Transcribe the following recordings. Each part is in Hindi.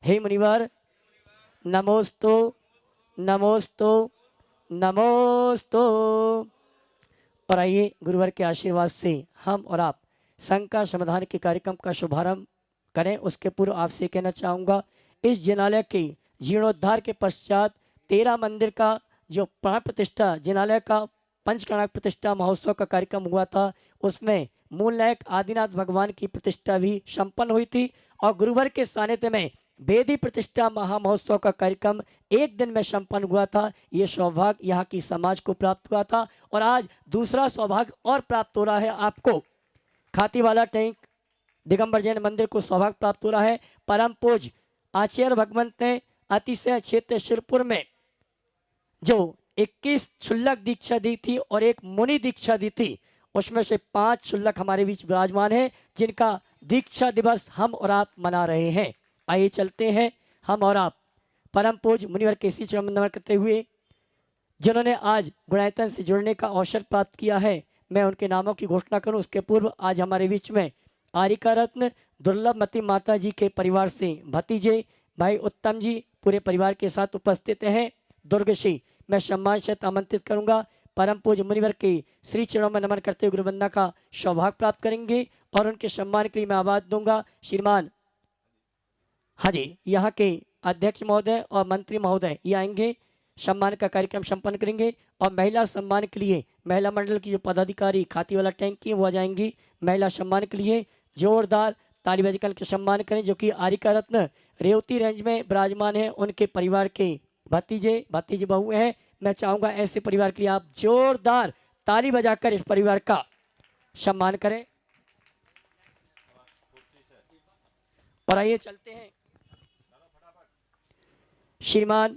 हे मुनिवर नमोस्तु नमोस्तु नमोस्तु। और आइए गुरुवर के आशीर्वाद से हम और आप संघ का समाधान के कार्यक्रम का शुभारंभ करें। उसके पूर्व आपसे कहना चाहूँगा, इस जिनालय के जीर्णोद्धार के पश्चात 13 मंदिर का जो प्राण प्रतिष्ठा जिनालय का पंचकर्णाक प्रतिष्ठा महोत्सव का कार्यक्रम हुआ था, उसमें मूल नायक आदिनाथ भगवान की प्रतिष्ठा भी संपन्न हुई थी और गुरुवर के सानिध्य में वेदी प्रतिष्ठा महामहोत्सव का कार्यक्रम एक दिन में संपन्न हुआ था। ये सौभाग्य यहाँ की समाज को प्राप्त हुआ था और आज दूसरा सौभाग्य और प्राप्त हो रहा है आपको। खातीवाला टैंक दिगंबर जैन मंदिर को सौभाग्य प्राप्त हो रहा है। परम पूज आचार्य भगवंत ने अतिशय क्षेत्र शिरपुर में जो 21 शुल्लक दीक्षा दी थी और एक मुनि दीक्षा दी थी, उसमें से 5 शुल्लक हमारे बीच विराजमान हैं, जिनका दीक्षा दिवस हम और आप मना रहे हैं। आइए चलते हैं हम और आप परम पूज मुनिवर केसी चरण नमन करते हुए, जिन्होंने आज गुणायतन से जुड़ने का अवसर प्राप्त किया है। मैं उनके नामों की घोषणा करूं उसके पूर्व आज हमारे बीच में आरिका रत्न दुर्लभमती माता जी के परिवार से भतीजे भाई उत्तम जी पूरे परिवार के साथ उपस्थित हैं। दुर्ग श्री मैं सम्मान से आमंत्रित करूंगा। परम पूज मुनिवर के श्री चरणों में नमन करते हुए गुरुवंदना का सौभाग्य प्राप्त करेंगे और उनके सम्मान के लिए मैं आवाज दूंगा। श्रीमान हाँ जी, यहाँ के अध्यक्ष महोदय और मंत्री महोदय ये आएंगे, सम्मान का कार्यक्रम संपन्न करेंगे और महिला सम्मान के लिए महिला मंडल की जो पदाधिकारी खातीवाला टैंक की वो आ जाएंगी। महिला सम्मान के लिए जोरदार ताली बजाकर के सम्मान करें, जो कि आरिका रत्न रेवती रेंज में विराजमान है, उनके परिवार के भतीजे बहू हैं। मैं चाहूँगा ऐसे परिवार के लिए आप जोरदार ताली बजाकर इस परिवार का सम्मान करें। और आइए चलते हैं श्रीमान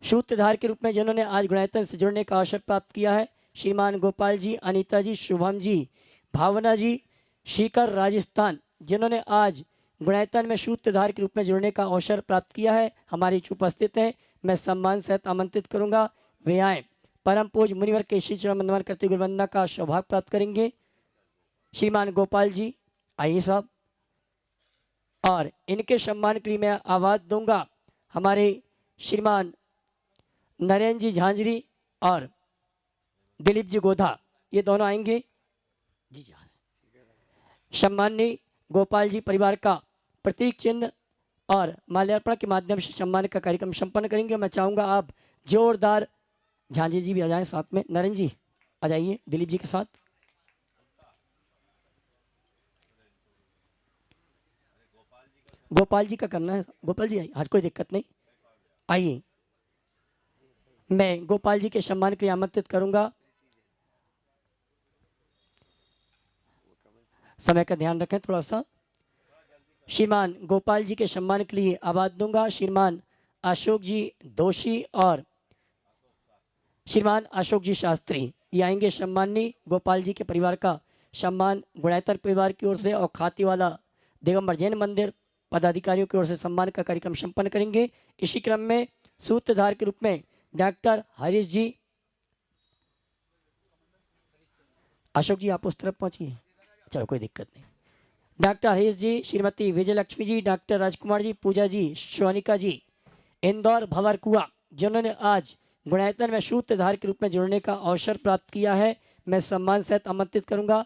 सूत्रधार के रूप में जिन्होंने आज गुणायतन से जुड़ने का अवसर प्राप्त किया है, श्रीमान गोपाल जी, अनीता जी, शुभम जी, भावना जी, शिखर राजस्थान, जिन्होंने आज गुणायतन में सूत्रधार के रूप में जुड़ने का अवसर प्राप्त किया है, हमारी उपस्थित हैं। मैं सम्मान सहित आमंत्रित करूंगा, वे आए परम पूज मुनिवर के श्री चरण वंदन करते हुए वंदना का सौभाग्य प्राप्त करेंगे। श्रीमान गोपाल जी आइए साहब, और इनके सम्मान के लिए मैं आवाज दूंगा हमारे श्रीमान नरेंद्र जी झांझरी और दिलीप जी गोधा, ये दोनों आएंगे जी। सम्माननीय गोपाल जी परिवार का प्रतीक चिन्ह और माल्यार्पण के माध्यम से सम्मान का कार्यक्रम संपन्न करेंगे। मैं चाहूंगा आप जोरदार, झांझरी जी भी आ जाएं साथ में, नरेंद्र जी आ जाइए दिलीप जी के साथ। गोपाल जी का करना है, गोपाल जी आइए, आज कोई दिक्कत नहीं, आइए। मैं गोपाल जी के सम्मान के लिए आमंत्रित करूंगा। समय का ध्यान रखें थोड़ा सा। श्रीमान गोपाल जी के सम्मान के लिए आवाज दूंगा श्रीमान अशोक जी दोषी और श्रीमान अशोक जी शास्त्री, ये आएंगे। सम्माननीय गोपाल जी के परिवार का सम्मान गुणायतर परिवार की ओर से और खातीवाला दिगंबर जैन मंदिर पदाधिकारियों की ओर से सम्मान का कार्यक्रम संपन्न करेंगे। इसी क्रम में सूत्रधार के रूप में डॉक्टर हरीश जी, अशोक जी आप उस तरफ पहुंचिए, चलो कोई दिक्कत नहीं। डॉक्टर हरीश जी, श्रीमती विजयलक्ष्मी जी, डॉक्टर राजकुमार जी, पूजा जी, सोनिका जी, इंदौर भंवरकुआ, जिन्होंने आज गुणायतन में सूत्रधार के रूप में जुड़ने का अवसर प्राप्त किया है, मैं सम्मान सहित आमंत्रित करूंगा।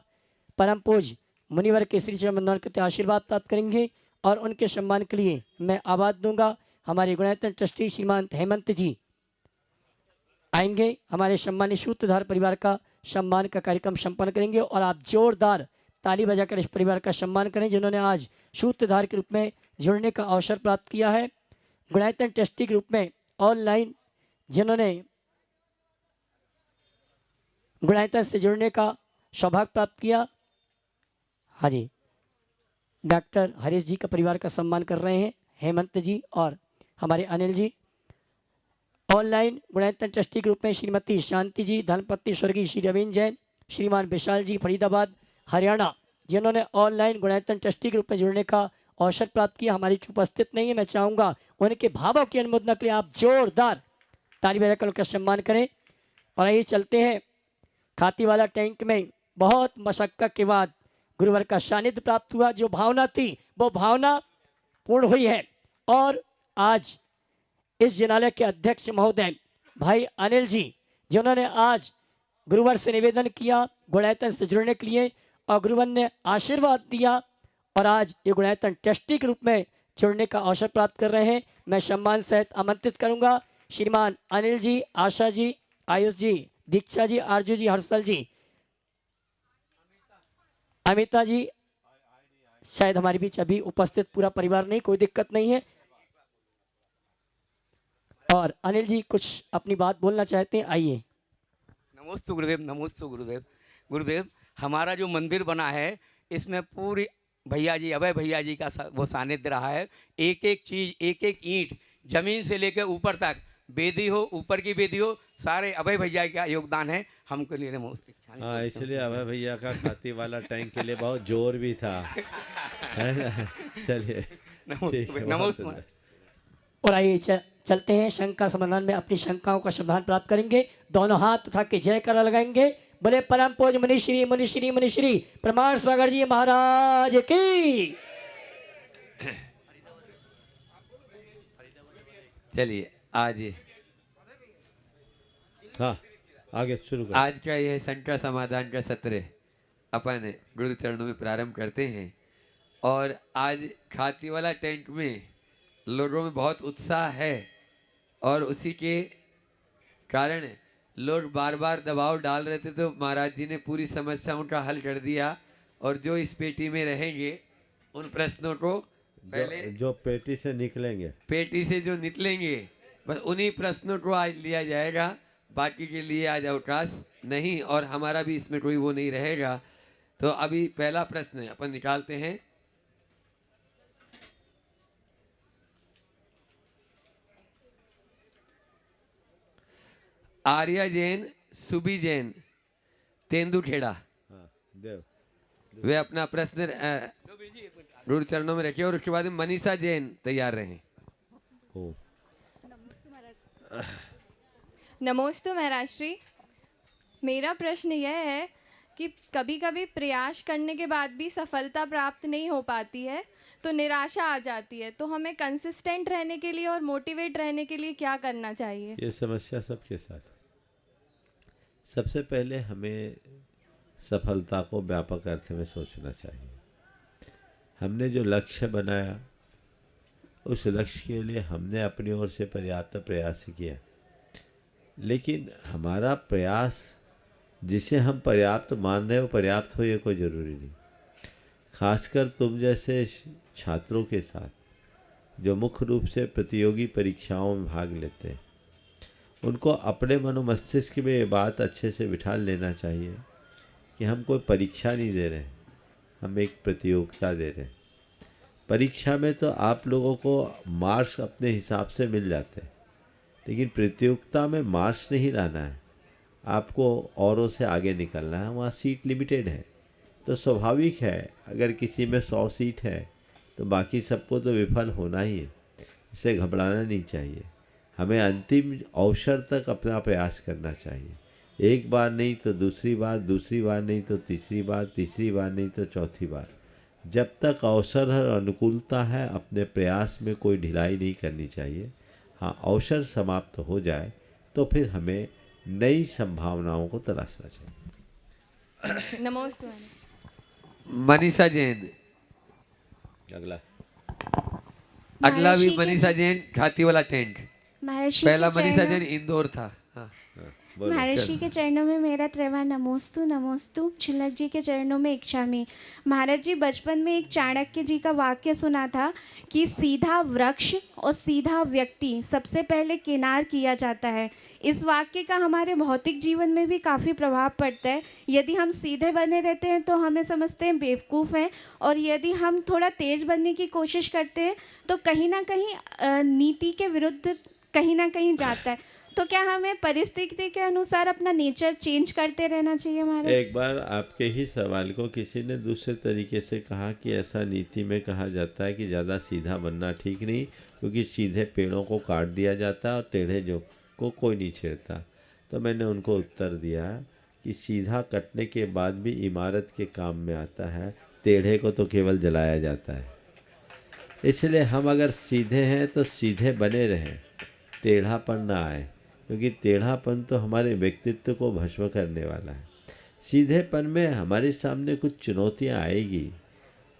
परम पूज मुनिवर के श्री चरण वंदन करते आशीर्वाद प्राप्त करेंगे और उनके सम्मान के लिए मैं आवाज दूंगा। हमारे गुणायतन ट्रस्टी श्रीमान हेमंत जी आएंगे, हमारे सम्मानित सूत्रधार परिवार का सम्मान का कार्यक्रम संपन्न करेंगे और आप जोरदार ताली बजाकर इस परिवार का सम्मान करें, जिन्होंने आज सूत्रधार के रूप में जुड़ने का अवसर प्राप्त किया है। गुणायतन ट्रस्टी के रूप में ऑनलाइन जिन्होंने गुणायतन से जुड़ने का सौभाग्य प्राप्त किया, हाँ जी, डॉक्टर हरीश जी का परिवार का सम्मान कर रहे हैं हेमंत जी और हमारे अनिल जी। ऑनलाइन गुणायतन ट्रस्टी के रूप में श्रीमती शांति जी, धनपति स्वर्गीय श्री रवीन्द्र जैन, श्रीमान विशाल जी फरीदाबाद हरियाणा, जिन्होंने ऑनलाइन गुणायतन ट्रस्टी के रूप में जुड़ने का अवसर प्राप्त किया, हमारी उपस्थित नहीं है। मैं चाहूंगा उनके भावों की अनुमोदना के लिए आप जोरदार ताली बजाकर उनका सम्मान करें। और आइए चलते हैं, खातीवाला टैंक में बहुत मशक्कत के बाद गुरुवर का सानिध्य प्राप्त हुआ, जो भावना थी वो भावना पूर्ण हुई है। और आज इस जिनालय के अध्यक्ष महोदय भाई अनिल जी, जिन्होंने आज गुरुवर से निवेदन किया गुणायतन से जुड़ने के लिए, और गुरुवर ने आशीर्वाद दिया और आज ये गुणायतन ट्रस्टी के रूप में जुड़ने का अवसर प्राप्त कर रहे हैं। मैं सम्मान सहित आमंत्रित करूंगा श्रीमान अनिल जी, आशा जी, आयुष जी, दीक्षा जी, आरजू जी, हर्षल जी, अमिता जी, शायद हमारे बीच अभी उपस्थित पूरा परिवार नहीं, कोई दिक्कत नहीं है। और अनिल जी कुछ अपनी बात बोलना चाहते हैं, आइए। नमोस्तु गुरुदेव, नमोस्तु गुरुदेव। गुरुदेव, हमारा जो मंदिर बना है इसमें पूरी भैया जी, अभय भैया जी का वो सानिध्य रहा है। एक एक चीज़, एक एक ईंट, जमीन से लेकर ऊपर तक, बेदी हो, ऊपर की बेदी हो, सारे अभय भैया का योगदान है हमको लिए। हाँ, इसलिए अभय भैया का खाती वाला टैंक के लिए बहुत जोर भी था, है ना? चलिए, नमोस्तु। और आइए चलते हैं शंका समाधान में अपनी शंकाओं का समाधान प्राप्त करेंगे। दोनों हाथ उठा के जय करा लगाएंगे। बोले परम पूज्य मुनिश्री मुनिश्री मुनिश्री प्रमाण सागर जी महाराज की। चलिए आज हाँ आगे शुरू करें। आज का यह शंका समाधान का सत्र अपन गुरु चरणों में प्रारंभ करते हैं। और आज खाती वाला टेंट में लोगों में बहुत उत्साह है और उसी के कारण लोग बार बार दबाव डाल रहे थे, तो महाराज जी ने पूरी समस्याओं का हल कर दिया। और जो इस पेटी में रहेंगे उन प्रश्नों को पहले जो पेटी से निकलेंगे, पेटी से जो निकलेंगे बस उन्हीं प्रश्नों को आज लिया जाएगा। बाकी के लिए आज अवकाश नहीं और हमारा भी इसमें कोई वो नहीं रहेगा। तो अभी पहला प्रश्न अपन निकालते हैं। आर्या जैन, सुबी जैन, तेंदुखेड़ा, हाँ देव, वे अपना प्रश्न गुरु चरणों में रखे और उसके बाद मनीषा जैन तैयार रहें। नमोस्तु महाराज श्री। मेरा प्रश्न यह है कि कभी कभी प्रयास करने के बाद भी सफलता प्राप्त नहीं हो पाती है तो निराशा आ जाती है, तो हमें कंसिस्टेंट रहने के लिए और मोटिवेट रहने के लिए क्या करना चाहिए? ये समस्या सबके साथ। सबसे पहले हमें सफलता को व्यापक अर्थ में सोचना चाहिए। हमने जो लक्ष्य बनाया उस लक्ष्य के लिए हमने अपनी ओर से पर्याप्त प्रयास किया, लेकिन हमारा प्रयास जिसे हम पर्याप्त मान रहे हो पर्याप्त हो ये कोई ज़रूरी नहीं। खासकर तुम जैसे छात्रों के साथ जो मुख्य रूप से प्रतियोगी परीक्षाओं में भाग लेते हैं, उनको अपने मनोमस्तिष्क में ये बात अच्छे से बिठा लेना चाहिए कि हम कोई परीक्षा नहीं दे रहे, हम एक प्रतियोगिता दे रहे हैं। परीक्षा में तो आप लोगों को मार्क्स अपने हिसाब से मिल जाते हैं, लेकिन प्रतियोगिता में मार्क्स नहीं लाना है, आपको औरों से आगे निकलना है। वहाँ सीट लिमिटेड है, तो स्वाभाविक है अगर किसी में 100 सीट है तो बाकी सबको तो विफल होना ही है। इससे घबराना नहीं चाहिए। हमें अंतिम अवसर तक अपना प्रयास करना चाहिए। एक बार नहीं तो दूसरी बार, दूसरी बार नहीं तो तीसरी बार, तीसरी बार नहीं तो चौथी बार। जब तक अवसर और अनुकूलता है अपने प्रयास में कोई ढिलाई नहीं करनी चाहिए। हाँ, अवसर समाप्त हो जाए तो फिर हमें नई संभावनाओं को तलाशना चाहिए। नमोस्तु। मनीषा जैन अगला भी मनीषा जैन खाती वाला टेंट। पहला मनीषा जैन इंदौर था। हाँ। महर्षि के चरणों में मेरा त्रैवा नमोस्तु नमोस्तु। छिलक जी के चरणों में इच्छामी। महाराज जी, बचपन में एक चाणक्य जी का वाक्य सुना था कि सीधा वृक्ष और सीधा व्यक्ति सबसे पहले किनार किया जाता है। इस वाक्य का हमारे भौतिक जीवन में भी काफ़ी प्रभाव पड़ता है। यदि हम सीधे बने रहते हैं तो हमें समझते हैं बेवकूफ़ हैं, और यदि हम थोड़ा तेज बनने की कोशिश करते हैं तो कहीं ना कहीं नीति के विरुद्ध कहीं ना कहीं जाता है। तो क्या हमें परिस्थिति के अनुसार अपना नेचर चेंज करते रहना चाहिए हमारे? एक बार आपके ही सवाल को किसी ने दूसरे तरीके से कहा कि ऐसा नीति में कहा जाता है कि ज़्यादा सीधा बनना ठीक नहीं, क्योंकि सीधे पेड़ों को काट दिया जाता है और टेढ़े जो को कोई नहीं छेड़ता। तो मैंने उनको उत्तर दिया कि सीधा कटने के बाद भी इमारत के काम में आता है, टेढ़े को तो केवल जलाया जाता है। इसलिए हम अगर सीधे हैं तो सीधे बने रहें, टेढ़ापन ना आए, क्योंकि टेढ़ापन तो हमारे व्यक्तित्व को भस्म करने वाला है। सीधेपन में हमारे सामने कुछ चुनौतियां आएगी,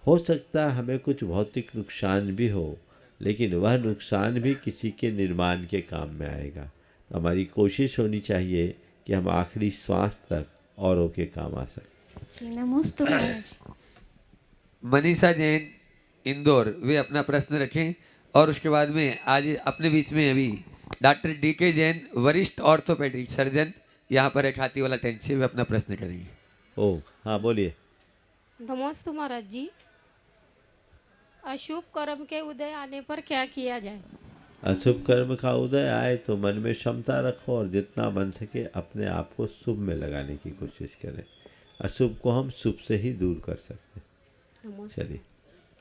हो सकता है हमें कुछ भौतिक नुकसान भी हो, लेकिन वह नुकसान भी किसी के निर्माण के काम में आएगा। तो हमारी कोशिश होनी चाहिए कि हम आखिरी श्वास तक औरों के काम आ सकें। जी नमोस्तु महाराज। मनीषा जैन इंदौर, वे अपना प्रश्न रखें। और उसके बाद में आज अपने बीच में अभी डॉक्टर DK जैन, वरिष्ठ ऑर्थोपेडिक सर्जन, यहाँ पर एक हाथी वाला टेंट से वे अपना प्रश्न करेंगे। ओह हाँ, बोलिए। नमोस्तु महाराज जी। अशुभ कर्म के उदय आने पर क्या किया जाए? अशुभ कर्म का उदय आए तो मन में क्षमता रखो और जितना बन सके अपने आप को शुभ में लगाने की कोशिश करें। अशुभ को हम शुभ से ही दूर कर सकते हैं। चलिए।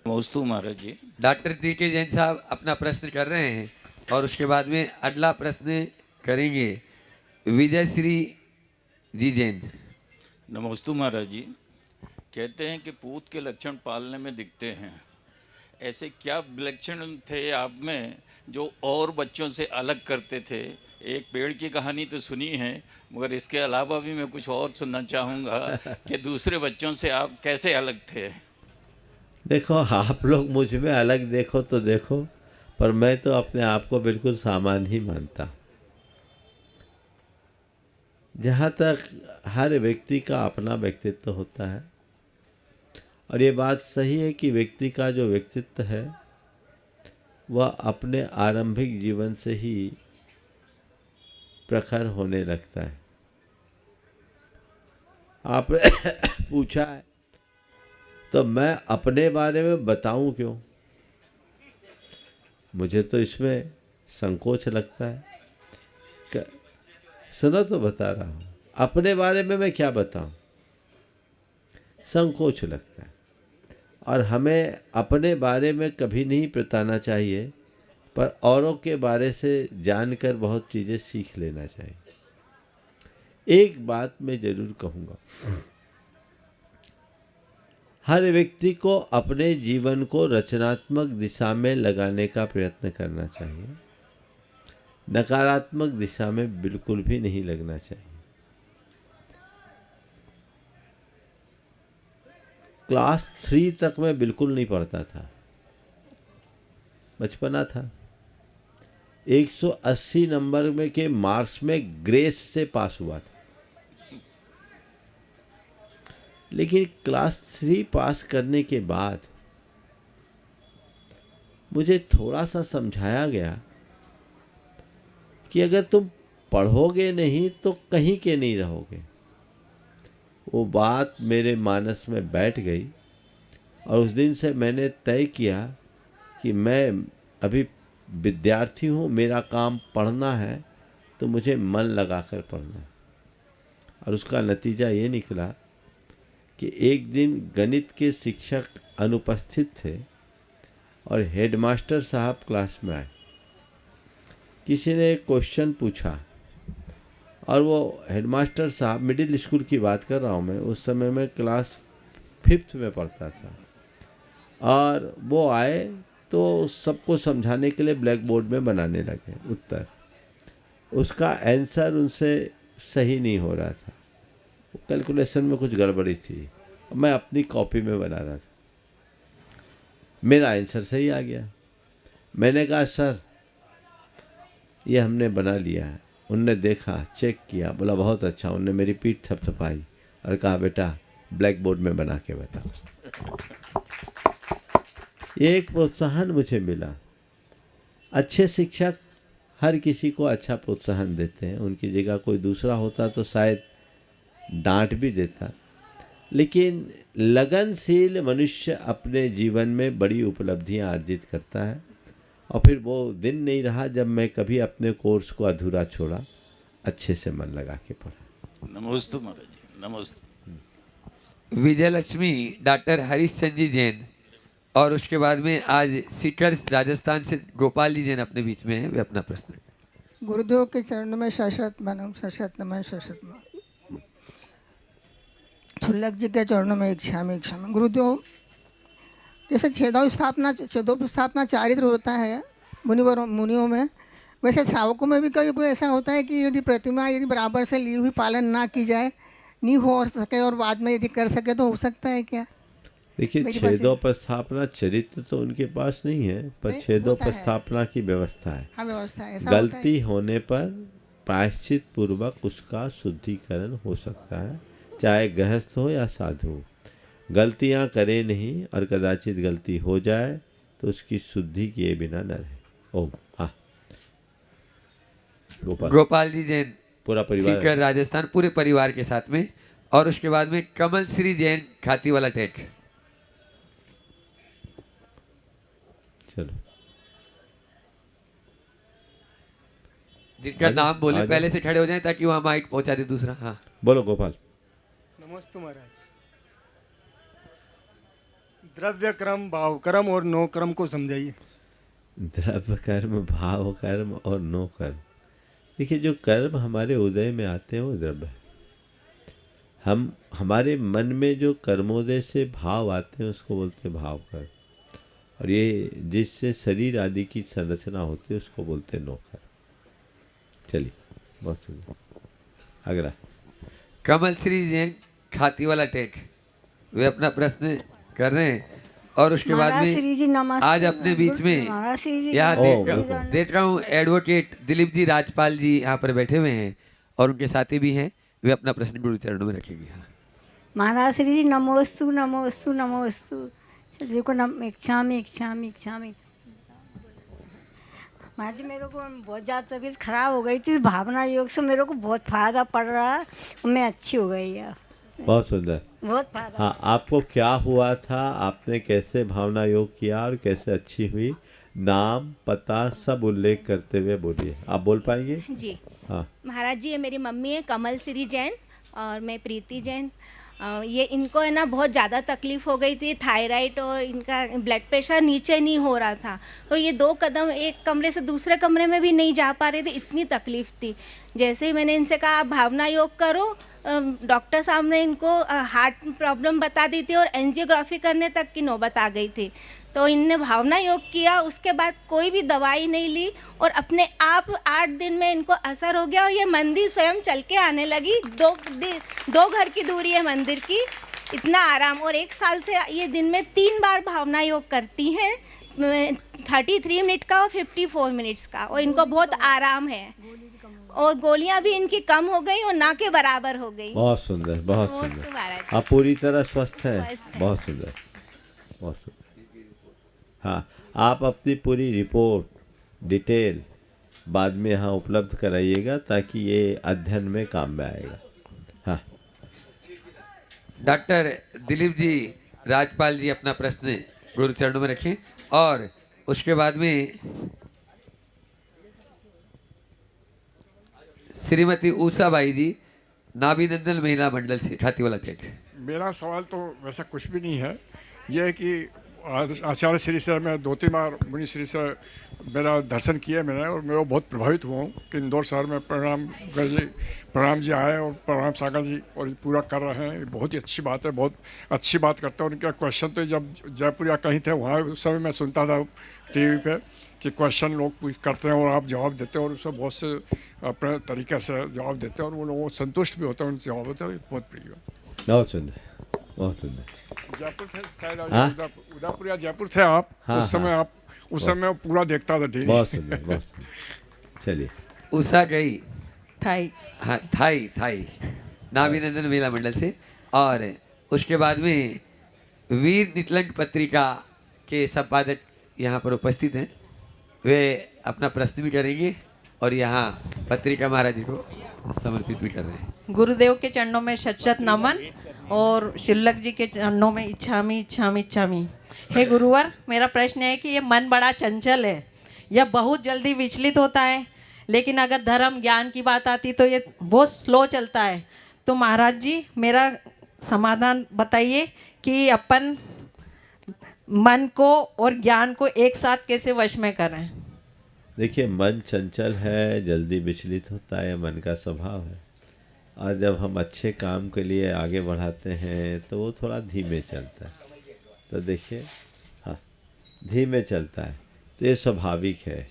नमोस्तु महाराज जी। डॉक्टर DK जैन साहब अपना प्रश्न कर रहे हैं और उसके बाद में अगला प्रश्न करेंगे विजय श्री जी जैन। नमोस्तु महाराज जी। कहते हैं कि पूत के लक्षण पालने में दिखते हैं, ऐसे क्या लक्षण थे आप में जो और बच्चों से अलग करते थे? एक पेड़ की कहानी तो सुनी है, मगर इसके अलावा भी मैं कुछ और सुनना चाहूँगा कि दूसरे बच्चों से आप कैसे अलग थे? देखो, आप लोग मुझ में अलग देखो तो देखो, पर मैं तो अपने आप को बिल्कुल सामान्य ही मानता। जहाँ तक हर व्यक्ति का अपना व्यक्तित्व होता है, और ये बात सही है कि व्यक्ति का जो व्यक्तित्व है वह अपने आरंभिक जीवन से ही प्रखर होने लगता है। आपने पूछा है तो मैं अपने बारे में बताऊं क्यों? मुझे तो इसमें संकोच लगता है। सुनो तो बता रहा हूँ, अपने बारे में मैं क्या बताऊं, संकोच लगता है। और हमें अपने बारे में कभी नहीं बताना चाहिए, पर औरों के बारे से जानकर बहुत चीज़ें सीख लेना चाहिए। एक बात मैं ज़रूर कहूँगा, हर व्यक्ति को अपने जीवन को रचनात्मक दिशा में लगाने का प्रयत्न करना चाहिए, नकारात्मक दिशा में बिल्कुल भी नहीं लगना चाहिए। क्लास 3 तक मैं बिल्कुल नहीं पढ़ता था, बचपना था। 180 नंबर में के मार्क्स में ग्रेस से पास हुआ था, लेकिन क्लास 3 पास करने के बाद मुझे थोड़ा सा समझाया गया कि अगर तुम पढ़ोगे नहीं तो कहीं के नहीं रहोगे। वो बात मेरे मानस में बैठ गई और उस दिन से मैंने तय किया कि मैं अभी विद्यार्थी हूँ, मेरा काम पढ़ना है, तो मुझे मन लगाकर पढ़ना है। और उसका नतीजा ये निकला कि एक दिन गणित के शिक्षक अनुपस्थित थे और हेडमास्टर साहब क्लास में आए। किसी ने एक क्वेश्चन पूछा और वो हेडमास्टर साहब, मिडिल स्कूल की बात कर रहा हूँ मैं, उस समय मैं क्लास 5th में पढ़ता था, और वो आए तो सबको समझाने के लिए ब्लैक बोर्ड में बनाने लगे उत्तर। उसका आंसर उनसे सही नहीं हो रहा था, कैलकुलेशन में कुछ गड़बड़ी थी, मैं अपनी कॉपी में बना रहा था। मेरा आंसर सही आ गया। मैंने कहा सर ये हमने बना लिया है। उनने देखा, चेक किया, बोला बहुत अच्छा। उनने मेरी पीठ थपथपाई और कहा बेटा ब्लैक बोर्ड में बना के बताओ। ये एक प्रोत्साहन मुझे मिला। अच्छे शिक्षक हर किसी को अच्छा प्रोत्साहन देते हैं। उनकी जगह कोई दूसरा होता तो शायद डांट भी देता, लेकिन लगनशील मनुष्य अपने जीवन में बड़ी उपलब्धियां अर्जित करता है। और फिर वो दिन नहीं रहा जब मैं कभी अपने कोर्स को अधूरा छोड़ा, अच्छे से मन लगा के पढ़ा। नमोस्तु महाराज जी, नमोस्तु। विजय लक्ष्मी डॉक्टर हरीशचंद्र जी जैन, और उसके बाद में आज सीकर्स राजस्थान से गोपाल जी जैन अपने बीच में हैं, वे अपना प्रश्न। गुरुदेव के चरणों में शशत मनम शशत नमन शशत मन। छुल्लक जी के चरणों में इच्छा में गुरुदेव, जैसे छेदों चारित्र होता है मुनियों में, वैसे श्रावकों में भी कभी कोई ऐसा होता है कि यदि प्रतिमा यदि बराबर से ली हुई पालन ना की जाए, नहीं हो सके और बाद में यदि कर सके तो हो सकता है क्या? देखिए, मेरी बस छेदों पर स्थापना चरित्र तो उनके पास नहीं है, पर नहीं, छेदों होता पर है। स्थापना की व्यवस्था है। हाँ, व्यवस्था है, ऐसा होता है। गलती होने पर प्रायश्चित पूर्वक उसका शुद्धिकरण हो सकता है, चाहे गृहस्थ हो या साधु हो। गलतियां करे नहीं और कदाचित गलती हो जाए तो उसकी शुद्धि किए बिना न रहे। ओम। हाँ, गोपाल जी जैन, पूरा परिवार सीकर राजस्थान, पूरे परिवार के साथ में। और उसके बाद में कमल श्री जैन, खाती वाला टेट। चलो, जिनका नाम बोले पहले से खड़े हो जाएं ताकि वहाँ माइक पहुँचा दे दूसरा। हाँ, बोलो गोपाल। नमस्ते महाराज। द्रव्य कर्म, भाव कर्म और नो कर्म को समझाइए। द्रव्य कर्म, भाव कर्म और नो कर्म। देखिए, जो कर्म हमारे उदय में आते हैं वो द्रव्य है। हम हमारे मन में जो कर्मोदय से भाव आते हैं उसको बोलते हैं भाव कर्म, और ये जिससे शरीर आदि की संरचना होती है उसको बोलते हैं नो कर्म। चलिए, बहुत सुंदर। अगला कमल श्री जैन, खाती वाला टेट, वे अपना प्रश्न कर रहे हैं। और उसके बाद में आज अपने बीच में यहाँ देख रहा हूँ एडवोकेट दिलीप जी राजपाल जी यहाँ पर बैठे हुए हैं और उनके साथी भी हैं, वे अपना प्रश्न गुरु चरणों में रखेंगे। हाँ महाराज श्री जी, नमोस्तु नमोस्तु नमोस्तु। देखो नम इच्छामी इच्छामी इच्छामी। महाराज जी, मेरे को बहुत ज़्यादा तबीयत खराब हो गई थी, भावना योग से मेरे को बहुत फायदा पड़ रहा है, मैं अच्छी हो गई है। बहुत सुंदर, बहुत फायदा। हाँ, आपको क्या हुआ था, आपने कैसे भावना योग किया और कैसे अच्छी हुई, नाम पता सब उल्लेख करते हुए बोलिए। आप बोल पाएंगे? जी हाँ। महाराज जी, ये मेरी मम्मी है कमल श्री जैन और मैं प्रीति जैन। ये इनको है ना बहुत ज़्यादा तकलीफ़ हो गई थी, थायराइड, और इनका ब्लड प्रेशर नीचे नहीं हो रहा था, तो ये 2 कदम एक कमरे से दूसरे कमरे में भी नहीं जा पा रहे थे, इतनी तकलीफ़ थी। जैसे ही मैंने इनसे कहा आप भावना योग करो, डॉक्टर साहब ने इनको हार्ट प्रॉब्लम बता दी थी और एंजियोग्राफी करने तक की नौबत आ गई थी। तो इनने भावना योग किया, उसके बाद कोई भी दवाई नहीं ली और अपने आप 8 दिन में इनको असर हो गया और ये मंदिर स्वयं चल के आने लगी। 2 घर की दूरी है मंदिर की, इतना आराम। और 1 साल से ये दिन में 3 बार भावना योग करती हैं, 33 मिनट का और 54 मिनट्स का, और इनको बहुत आराम है और गोलियां भी इनकी कम हो गई और ना के बराबर हो गई। बहुत सुंदर, बहुत सुंदर। आप पूरी तरह स्वस्थ हैं। बहुत सुंदर, बहुत सुंदर। हाँ, आप अपनी पूरी रिपोर्ट डिटेल बाद में यहाँ उपलब्ध कराइएगा ताकि ये अध्ययन में काम में आएगा। हाँ, डॉक्टर दिलीप जी राजपाल जी अपना प्रश्न गुरु चरणों में रखें। और उसके बाद में श्रीमती उषा बाई जी, नाभिनंदन महिला मंडल से, खाती वाला टेट। मेरा सवाल तो वैसा कुछ भी नहीं है, यह है कि आचार्य श्री से मैं 2-3 बार मुनि श्री से मेरा दर्शन किया मैंने, और मैं बहुत प्रभावित हुआ हूँ कि इंदौर शहर में प्रणाम जी आए और प्रणाम सागर जी और ये पूरा कर रहे हैं। ये बहुत ही अच्छी बात है, बहुत अच्छी बात करते हैं। उनका क्वेश्चन तो जब जयपुर या कहीं थे वहाँ उस समय मैं सुनता था टीवी पे कि क्वेश्चन लोग करते हैं और आप जवाब देते हैं और उससे बहुत से अपने तरीके से जवाब देते हैं और वो लोग संतुष्ट भी होते हैं उनसे जवाब होते हैं। बहुत प्रिय, बहुत सुंदर, बहुत सुंदर। जयपुर थे, उदयपुर या जयपुर थे आप? हाँ, उस समय आप उस समय पूरा देखता था टीवी। बहुत सुंदर, बहुत सुंदर। चलिए, उषा गई थाई, हाँ थाई नाभिनंदन महिला मंडल से। और उसके बाद में वीर निटलंट पत्रिका के संपादक यहाँ पर उपस्थित हैं, वे अपना प्रश्न भी करेंगे और यहाँ पत्रिका महाराज जी को समर्पित भी कर रहे हैं। गुरुदेव के चरणों में शत नमन और शिल्लक जी के चरणों में इच्छामी इच्छामी इच्छामी। हे गुरुवर, मेरा प्रश्न है कि ये मन बड़ा चंचल है, यह बहुत जल्दी विचलित होता है, लेकिन अगर धर्म ज्ञान की बात आती तो ये बहुत स्लो चलता है। तो महाराज जी, मेरा समाधान बताइए कि अपन मन को और ज्ञान को एक साथ कैसे वश में करें। देखिए, मन चंचल है, जल्दी विचलित होता है, मन का स्वभाव है। और जब हम अच्छे काम के लिए आगे बढ़ाते हैं तो वो थोड़ा धीमे चलता है। तो देखिए, धीमे चलता है, तो ये स्वाभाविक है।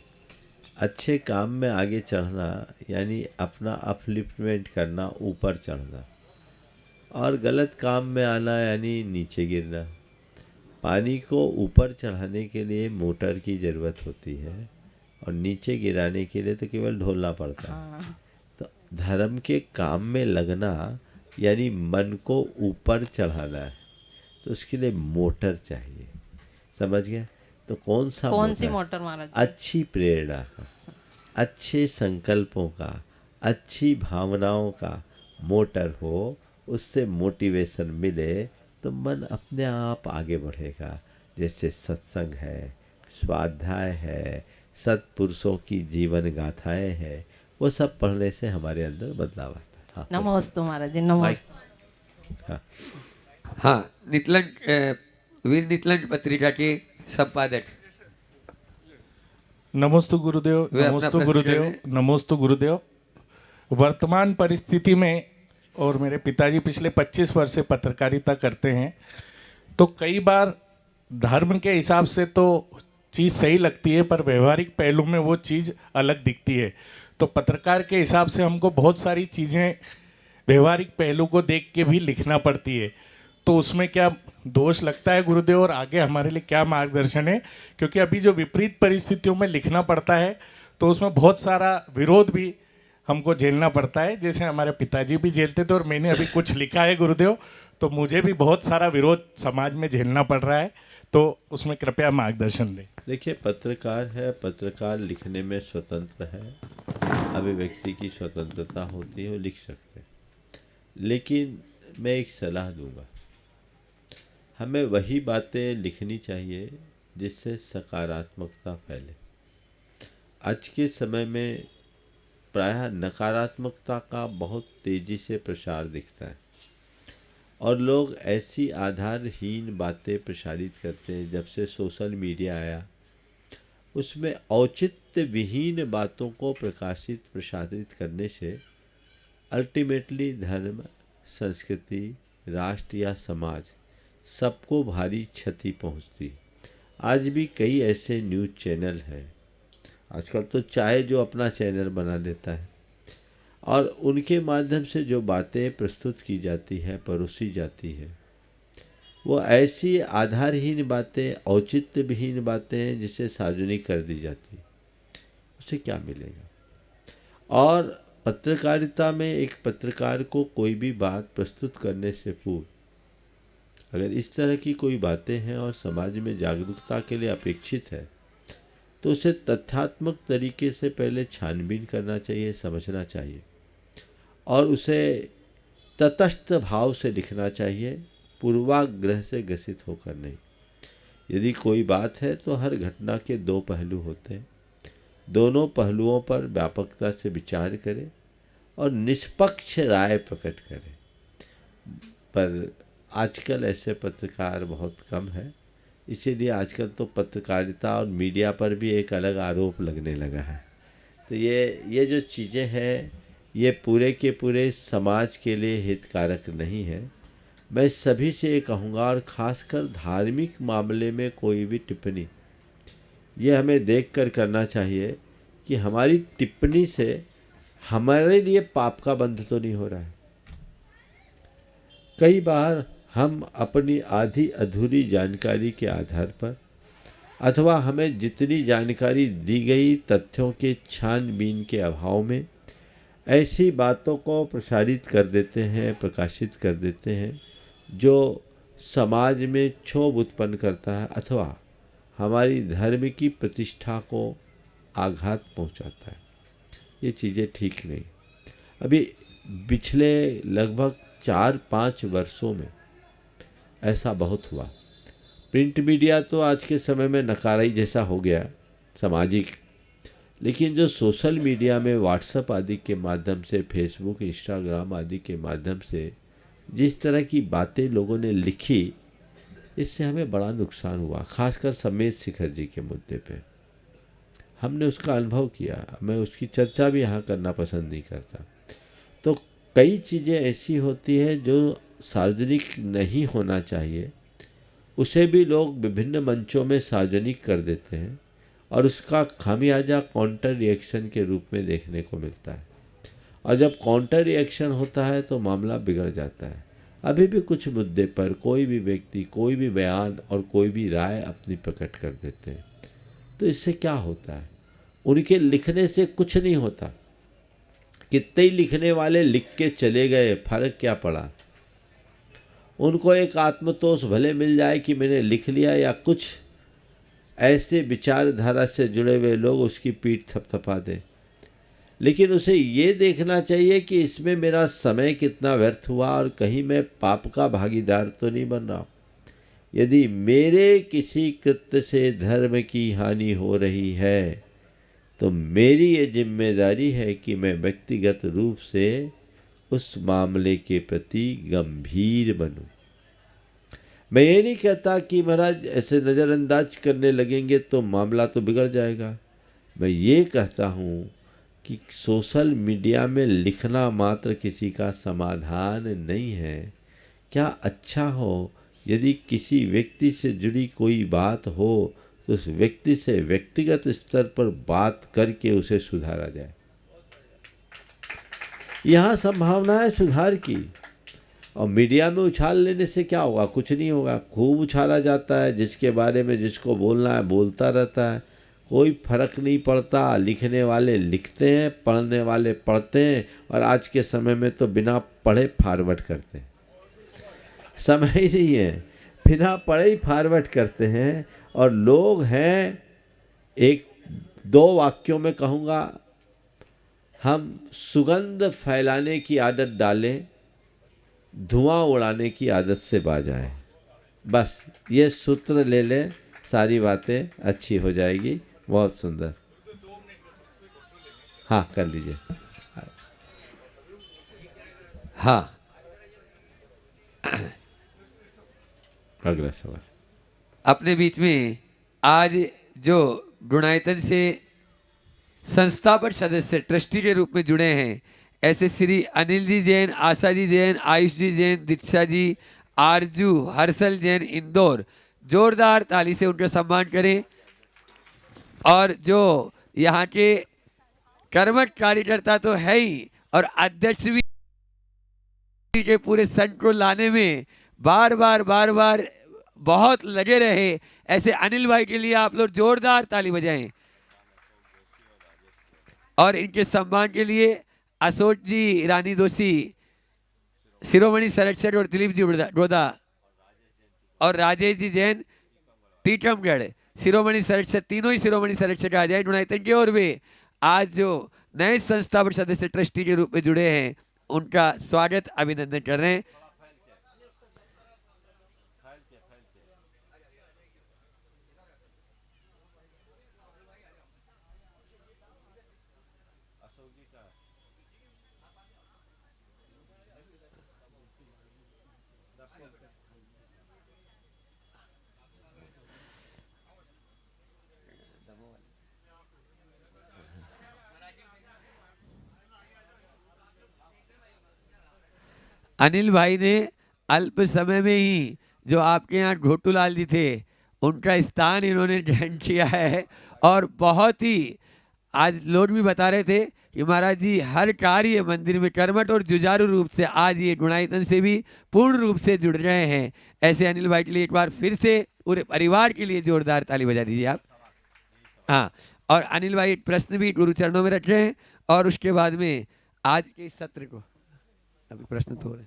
अच्छे काम में आगे चढ़ना यानी अपना अपलिफ्टमेंट करना, ऊपर चढ़ना, और गलत काम में आना यानी नीचे गिरना। पानी को ऊपर चढ़ाने के लिए मोटर की ज़रूरत होती है और नीचे गिराने के लिए तो केवल ढोलना पड़ता है। तो धर्म के काम में लगना यानी मन को ऊपर चढ़ाना है, तो उसके लिए मोटर चाहिए। समझ गए? तो कौन सी मोटर महाराज? अच्छी प्रेरणा का, अच्छे संकल्पों का, अच्छी भावनाओं का मोटर हो, उससे मोटिवेशन मिले तो मन अपने आप आगे बढ़ेगा। जैसे सत्संग है, स्वाध्याय है, सत्पुरुषों की जीवन गाथाएं हैं, वो सब पढ़ने से हमारे अंदर बदलाव आता है। हाँ, नमोस्तु महाराज जी, नमोस्तु। हाँ, वीर नितलंज पत्रिका के संपादक। नमोस्तु गुरुदेव, नमोस्तु गुरुदेव, नमोस्तु गुरुदेव। वर्तमान परिस्थिति में, और मेरे पिताजी पिछले 25 वर्ष से पत्रकारिता करते हैं, तो कई बार धर्म के हिसाब से तो चीज़ सही लगती है, पर व्यवहारिक पहलू में वो चीज़ अलग दिखती है। तो पत्रकार के हिसाब से हमको बहुत सारी चीज़ें व्यवहारिक पहलू को देख के भी लिखना पड़ती है, तो उसमें क्या दोष लगता है गुरुदेव, और आगे हमारे लिए क्या मार्गदर्शन है? क्योंकि अभी जो विपरीत परिस्थितियों में लिखना पड़ता है तो उसमें बहुत सारा विरोध भी हमको झेलना पड़ता है, जैसे हमारे पिताजी भी झेलते थे, और मैंने अभी कुछ लिखा है गुरुदेव, तो मुझे भी बहुत सारा विरोध समाज में झेलना पड़ रहा है, तो उसमें कृपया मार्गदर्शन दें। देखिए, पत्रकार है, पत्रकार लिखने में स्वतंत्र है, अभिव्यक्ति की स्वतंत्रता होती है, वो लिख सकते हैं। लेकिन मैं एक सलाह दूंगा, हमें वही बातें लिखनी चाहिए जिससे सकारात्मकता फैले। आज के समय में प्रायः नकारात्मकता का बहुत तेज़ी से प्रसार दिखता है, और लोग ऐसी आधारहीन बातें प्रसारित करते हैं। जब से सोशल मीडिया आया, उसमें औचित्य विहीन बातों को प्रसारित करने से अल्टीमेटली धर्म, संस्कृति, राष्ट्र या समाज सबको भारी क्षति पहुंचती। आज भी कई ऐसे न्यूज़ चैनल हैं, आजकल तो चाहे जो अपना चैनल बना लेता है, और उनके माध्यम से जो बातें प्रस्तुत की जाती है, परोसी जाती है, वो ऐसी आधारहीन बातें, औचित्य विहीन बातें हैं जिसे सार्वजनिक कर दी जाती है। उसे क्या मिलेगा? और पत्रकारिता में एक पत्रकार को कोई भी बात प्रस्तुत करने से पूर्व अगर इस तरह की कोई बातें हैं और समाज में जागरूकता के लिए अपेक्षित है, तो उसे तथ्यात्मक तरीके से पहले छानबीन करना चाहिए, समझना चाहिए, और उसे तटस्थ भाव से लिखना चाहिए, पूर्वाग्रह से ग्रसित होकर नहीं। यदि कोई बात है तो हर घटना के दो पहलू होते हैं, दोनों पहलुओं पर व्यापकता से विचार करें और निष्पक्ष राय प्रकट करें। पर आजकल ऐसे पत्रकार बहुत कम है, इसीलिए आजकल तो पत्रकारिता और मीडिया पर भी एक अलग आरोप लगने लगा है। तो ये जो चीज़ें हैं, ये पूरे के पूरे समाज के लिए हितकारक नहीं है। मैं सभी से ये कहूँगा, और ख़ासकर धार्मिक मामले में कोई भी टिप्पणी, ये हमें देखकर करना चाहिए कि हमारी टिप्पणी से हमारे लिए पाप का बंध तो नहीं हो रहा है। कई बार हम अपनी आधी अधूरी जानकारी के आधार पर, अथवा हमें जितनी जानकारी दी गई तथ्यों के छानबीन के अभाव में, ऐसी बातों को प्रसारित कर देते हैं, प्रकाशित कर देते हैं, जो समाज में क्षोभ उत्पन्न करता है अथवा हमारी धर्म की प्रतिष्ठा को आघात पहुंचाता है। ये चीज़ें ठीक नहीं। अभी पिछले लगभग 4-5 वर्षों में ऐसा बहुत हुआ। प्रिंट मीडिया तो आज के समय में नकाराई जैसा हो गया, सामाजिक, लेकिन जो सोशल मीडिया में व्हाट्सएप आदि के माध्यम से, फेसबुक, इंस्टाग्राम आदि के माध्यम से जिस तरह की बातें लोगों ने लिखी, इससे हमें बड़ा नुकसान हुआ। खासकर समेत शिखर जी के मुद्दे पे हमने उसका अनुभव किया। मैं उसकी चर्चा भी यहाँ करना पसंद नहीं करता। तो कई चीज़ें ऐसी होती हैं जो सार्वजनिक नहीं होना चाहिए, उसे भी लोग विभिन्न मंचों में सार्वजनिक कर देते हैं और उसका खामियाजा काउंटर रिएक्शन के रूप में देखने को मिलता है। और जब काउंटर रिएक्शन होता है तो मामला बिगड़ जाता है। अभी भी कुछ मुद्दे पर कोई भी व्यक्ति कोई भी बयान और कोई भी राय अपनी प्रकट कर देते हैं, तो इससे क्या होता है? उनके लिखने से कुछ नहीं होता। कितने ही लिखने वाले लिख के चले गए, फर्क क्या पड़ा? उनको एक आत्मतोष भले मिल जाए कि मैंने लिख लिया, या कुछ ऐसे विचारधारा से जुड़े हुए लोग उसकी पीठ थपथपा दें, लेकिन उसे ये देखना चाहिए कि इसमें मेरा समय कितना व्यर्थ हुआ और कहीं मैं पाप का भागीदार तो नहीं बन रहा। यदि मेरे किसी कृत्य से धर्म की हानि हो रही है तो मेरी ये जिम्मेदारी है कि मैं व्यक्तिगत रूप से उस मामले के प्रति गंभीर बनूं। मैं ये नहीं कहता कि महाराज ऐसे नज़रअंदाज करने लगेंगे तो मामला तो बिगड़ जाएगा। मैं ये कहता हूँ कि सोशल मीडिया में लिखना मात्र किसी का समाधान नहीं है। क्या अच्छा हो यदि किसी व्यक्ति से जुड़ी कोई बात हो तो उस व्यक्ति से व्यक्तिगत स्तर पर बात करके उसे सुधारा जाए। यहाँ संभावना है सुधार की। और मीडिया में उछाल लेने से क्या होगा? कुछ नहीं होगा। खूब उछाला जाता है, जिसके बारे में जिसको बोलना है बोलता रहता है, कोई फर्क नहीं पड़ता। लिखने वाले लिखते हैं, पढ़ने वाले पढ़ते हैं, और आज के समय में तो बिना पढ़े फॉरवर्ड करते हैं। समय ही नहीं है, बिना पढ़े ही फॉरवर्ड करते हैं। और लोग हैं, एक दो वाक्यों में कहूँगा, हम सुगंध फैलाने की आदत डालें, धुआं उड़ाने की आदत से बाज आए। बस ये सूत्र ले लें, सारी बातें अच्छी हो जाएगी। बहुत सुंदर। हाँ, कर लीजिए। हाँ, अगला सवाल। अपने बीच में आज जो गुणायतन से संस्थापक सदस्य ट्रस्टी के रूप में जुड़े हैं, ऐसे श्री अनिल जी जैन, आशा जी जैन, आयुष जी जैन, दीक्षा जी, आरजू, हर्षल जैन, इंदौर, जोरदार ताली से उनका सम्मान करें। और जो यहाँ के कर्मठ कार्यकर्ता तो है ही, और अध्यक्ष भी के पूरे संघ को लाने में बार बार बहुत लगे रहे, ऐसे अनिल भाई के लिए आप लोग जोरदार ताली बजाएं। और इनके सम्मान के लिए अशोक जी रानी दोषी, शिरोमणि संरक्षक और दिलीप जी डोदा और राजेश जी जैन टीकमगढ़, शिरोमणि संरक्षक, तीनों ही शिरोमणि संरक्षक आ जाए गुणायतन के। और वे आज जो नए संस्थापक सदस्य ट्रस्टी के रूप में जुड़े हैं, उनका स्वागत अभिनंदन कर रहे हैं। अनिल भाई ने अल्प समय में ही जो आपके यहाँ घोटूलाल जी थे, उनका स्थान इन्होंने ग्रहण किया है। और बहुत ही आज लोग भी बता रहे थे कि महाराज जी हर कार्य मंदिर में कर्मठ और जुझारू रूप से आज ये गुणायतन से भी पूर्ण रूप से जुड़ रहे हैं। ऐसे अनिल भाई के लिए एक बार फिर से पूरे परिवार के लिए जोरदार ताली बजा दीजिए आप। हाँ, और अनिल भाई एक प्रश्न भी गुरु चरणों में रख रहे हैं, और उसके बाद में आज के सत्र को अभी प्रश्न तो हो रहे,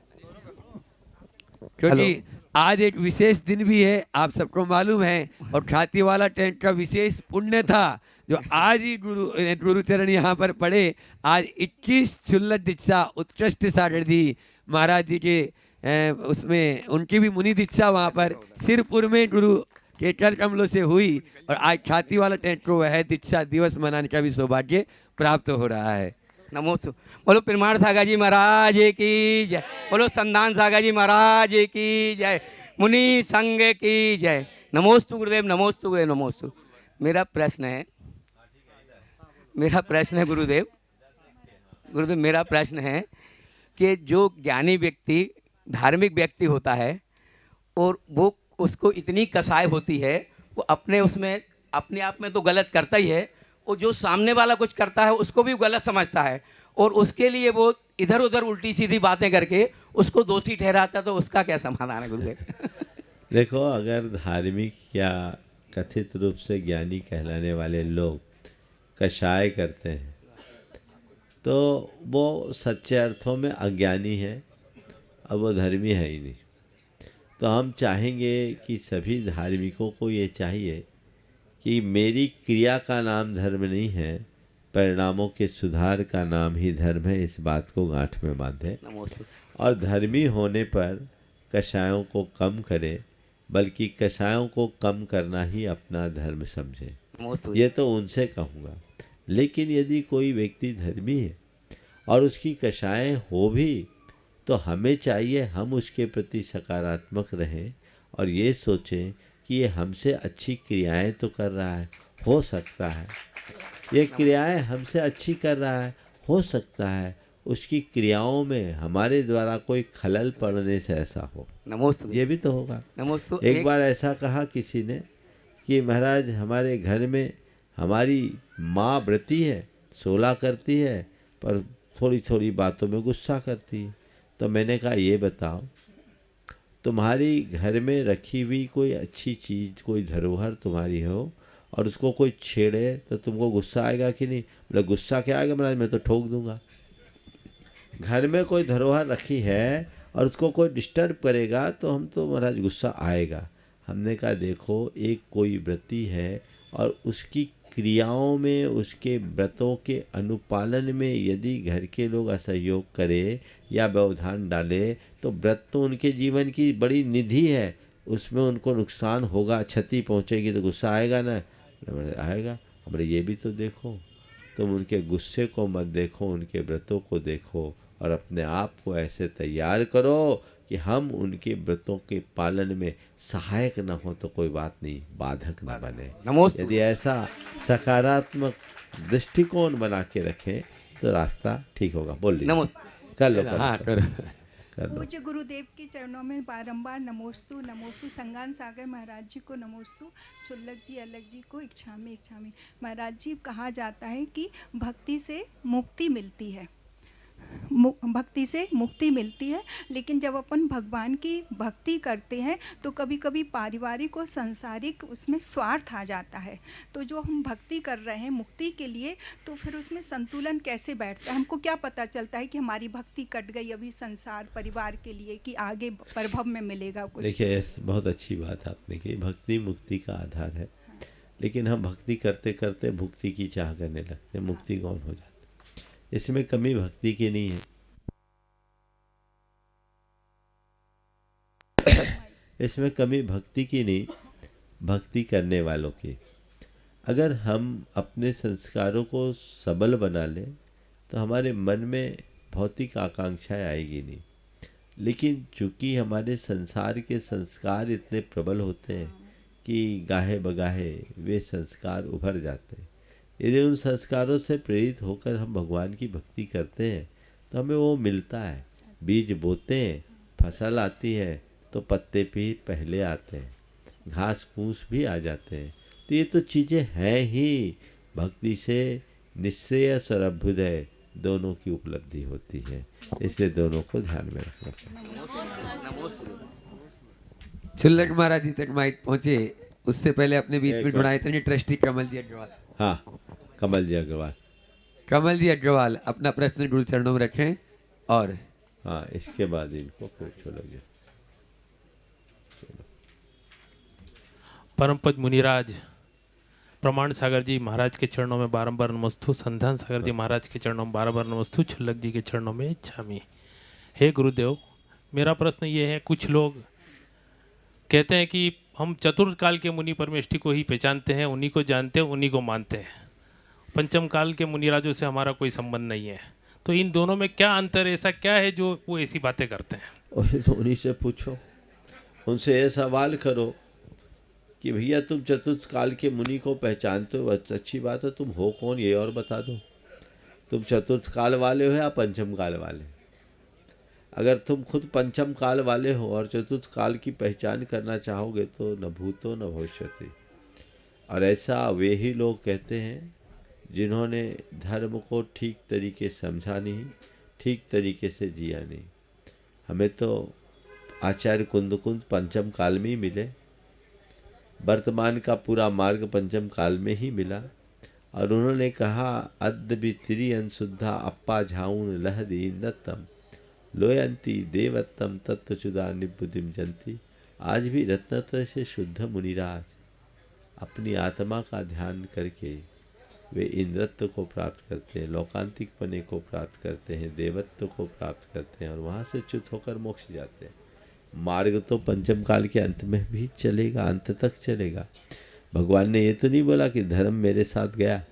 क्योंकि आज एक विशेष दिन भी है, आप सबको मालूम है। और खाती वाला टेंट का विशेष पुण्य था जो आज ही गुरुचरण यहाँ पर पढ़े। आज 21 चुल्लट दीक्षा उत्कृष्ट सागरधी महाराज जी के उसमें उनकी भी मुनि दीक्षा वहाँ पर सिरपुर में गुरु के कर कमलों से हुई। और आज खाती वाला टेंट को वह दीक्षा दिवस मनाने का भी सौभाग्य प्राप्त हो रहा है। नमोस्तु। बोलो परमार्थ सागर जी महाराज की जय। बोलो संधान सागर जी महाराज की जय। मुनि संघ की जय। नमोस्तु गुरुदेव, नमोस्तु गुरुदेव, नमोस्तु। मेरा प्रश्न है गुरुदेव, मेरा प्रश्न है कि जो ज्ञानी व्यक्ति, धार्मिक व्यक्ति होता है, और वो उसको इतनी कसाई होती है, वो अपने उसमें अपने आप में तो गलत करता ही है, वो जो सामने वाला कुछ करता है उसको भी गलत समझता है और उसके लिए वो इधर उधर उल्टी सीधी बातें करके उसको दोषी ठहराता है। तो उसका क्या समाधान है गुरुदेव? देखो, अगर धार्मिक या कथित रूप से ज्ञानी कहलाने वाले लोग कषाय करते हैं तो वो सच्चे अर्थों में अज्ञानी है, अब वो धर्मी है ही नहीं। तो हम चाहेंगे कि सभी धार्मिकों को ये चाहिए कि मेरी क्रिया का नाम धर्म नहीं है, परिणामों के सुधार का नाम ही धर्म है, इस बात को गांठ में बांधे और धर्मी होने पर कषायों को कम करे, बल्कि कषायों को कम करना ही अपना धर्म समझे। ये तो उनसे कहूँगा। लेकिन यदि कोई व्यक्ति धर्मी है और उसकी कषायें हो भी, तो हमें चाहिए हम उसके प्रति सकारात्मक रहें और ये सोचें कि ये हमसे अच्छी क्रियाएं तो कर रहा है, हो सकता है ये क्रियाएं हमसे अच्छी कर रहा है, हो सकता है उसकी क्रियाओं में हमारे द्वारा कोई खलल पड़ने से ऐसा हो। नमोस्तु। ये भी तो होगा। नमोस्तु। एक बार ऐसा कहा किसी ने कि महाराज हमारे घर में हमारी माँ व्रती है, 16 करती है, पर थोड़ी थोड़ी बातों में गुस्सा करती है। तो मैंने कहा ये बताओ, तुम्हारी घर में रखी हुई कोई अच्छी चीज़, कोई धरोहर तुम्हारी हो और उसको कोई छेड़े तो तुमको गुस्सा आएगा कि नहीं? बोले गुस्सा क्या आएगा महाराज, मैं तो ठोक दूंगा। घर में कोई धरोहर रखी है और उसको कोई डिस्टर्ब करेगा तो हम तो महाराज गुस्सा आएगा। हमने कहा देखो, एक कोई व्रती है और उसकी क्रियाओं में, उसके व्रतों के अनुपालन में यदि घर के लोग असहयोग करें या व्यवधान डालें तो व्रत तो उनके जीवन की बड़ी निधि है, उसमें उनको नुकसान होगा, क्षति पहुंचेगी, तो गुस्सा आएगा ना? आएगा। हमारे ये भी तो देखो, तुम उनके गुस्से को मत देखो, उनके व्रतों को देखो और अपने आप को ऐसे तैयार करो कि हम उनके व्रतों के पालन में सहायक न हो तो कोई बात नहीं, बाधक न बने। यदि ऐसा सकारात्मक दृष्टिकोण बना के रखें तो रास्ता ठीक होगा। बोल लीजिए, कर लो। पूज्य गुरुदेव के चरणों में बारंबार नमोस्तु नमोस्तु। संगान सागर महाराज जी को नमोस्तु। चुल्लक जी, अलग जी को इच्छामी इच्छामी। महाराज जी, कहा जाता है कि भक्ति से मुक्ति मिलती है, भक्ति से मुक्ति मिलती है, लेकिन जब अपन भगवान की भक्ति करते हैं तो कभी कभी पारिवारिक और सांसारिक उसमें स्वार्थ आ जाता है। तो जो हम भक्ति कर रहे हैं मुक्ति के लिए, तो फिर उसमें संतुलन कैसे बैठता है? हमको क्या पता चलता है कि हमारी भक्ति कट गई अभी संसार परिवार के लिए, कि आगे प्रभाव में मिलेगा कुछ? देखिए, बहुत अच्छी बात आपने की। भक्ति मुक्ति का आधार है, लेकिन हम भक्ति करते करते भुक्ति की चाह करने लगते हैं, मुक्ति कौन हो जाती? इसमें कमी भक्ति की नहीं है, इसमें कमी भक्ति की नहीं, भक्ति करने वालों की। अगर हम अपने संस्कारों को सबल बना लें तो हमारे मन में भौतिक आकांक्षाएं आएगी नहीं। लेकिन चूँकि हमारे संसार के संस्कार इतने प्रबल होते हैं कि गाहे बगाहे वे संस्कार उभर जाते हैं। यदि उन संस्कारों से प्रेरित होकर हम भगवान की भक्ति करते हैं तो हमें वो मिलता है। बीज बोते हैं, फसल आती है तो पत्ते भी पहले आते हैं, घास फूस भी आ जाते हैं। तो ये तो चीज़ें हैं ही। भक्ति से निश्रेयस और अभ्युदय दोनों की उपलब्धि होती है, इसलिए दोनों को ध्यान में रखना चाहिए। चुल्लक महाराज जी तक माइक पहुँचे, उससे पहले अपने बीच में ढूंढाए थे ट्रस्टी कमल जी अग्रवाल। हाँ, कमल जी अग्रवाल। कमल जी अग्रवाल अपना प्रश्न गुरु चरणों में रखें और हाँ, इसके बाद इनको फिर छोड़ोगे। परम पद मुनिराज प्रमाण सागर जी महाराज के चरणों में बारंबार नमस्तु। संधान सागर जी महाराज के चरणों में बारंबार नमस्तु। छुल्लक जी के चरणों में इच्छामी। हे गुरुदेव, मेरा प्रश्न ये है, कुछ लोग कहते हैं कि हम चतुर्थ काल के मुनि परमेष्ठी को ही पहचानते हैं, उन्हीं को जानते हैं, उन्हीं को मानते हैं, पंचम काल के मुनिराजों से हमारा कोई संबंध नहीं है। तो इन दोनों में क्या अंतर, ऐसा क्या है जो वो ऐसी बातें करते हैं? तो उन्हीं से पूछो, उनसे ये सवाल करो कि भैया तुम चतुर्थ काल के मुनि को पहचानते हो, अच्छी बात है, तुम हो कौन ये और बता दो। तुम चतुर्थ काल वाले हो या पंचम काल वाले? अगर तुम खुद पंचम काल वाले हो और चतुर्थ काल की पहचान करना चाहोगे तो न भूतो न भविष्यति। और ऐसा वे ही लोग कहते हैं जिन्होंने धर्म को ठीक तरीके समझा नहीं, ठीक तरीके से जिया नहीं। हमें तो आचार्य कुंद पंचम काल में ही मिले, वर्तमान का पूरा मार्ग पंचम काल में ही मिला। और उन्होंने कहा अद्य भी तिरियन शुद्धा अप्पा झाऊन लह दीनतम लोयंती देवत्तम तत्वचुदा निबुद्धिम जंती। आज भी रत्नत्र से शुद्ध मुनिराज अपनी आत्मा का ध्यान करके वे इंद्रत्व को प्राप्त करते हैं, लोकांतिक पने को प्राप्त करते हैं, देवत्व को प्राप्त करते हैं और वहाँ से च्युत होकर मोक्ष जाते हैं। मार्ग तो पंचम काल के अंत में भी चलेगा, अंत तक चलेगा। भगवान ने ये तो नहीं बोला कि धर्म मेरे साथ गया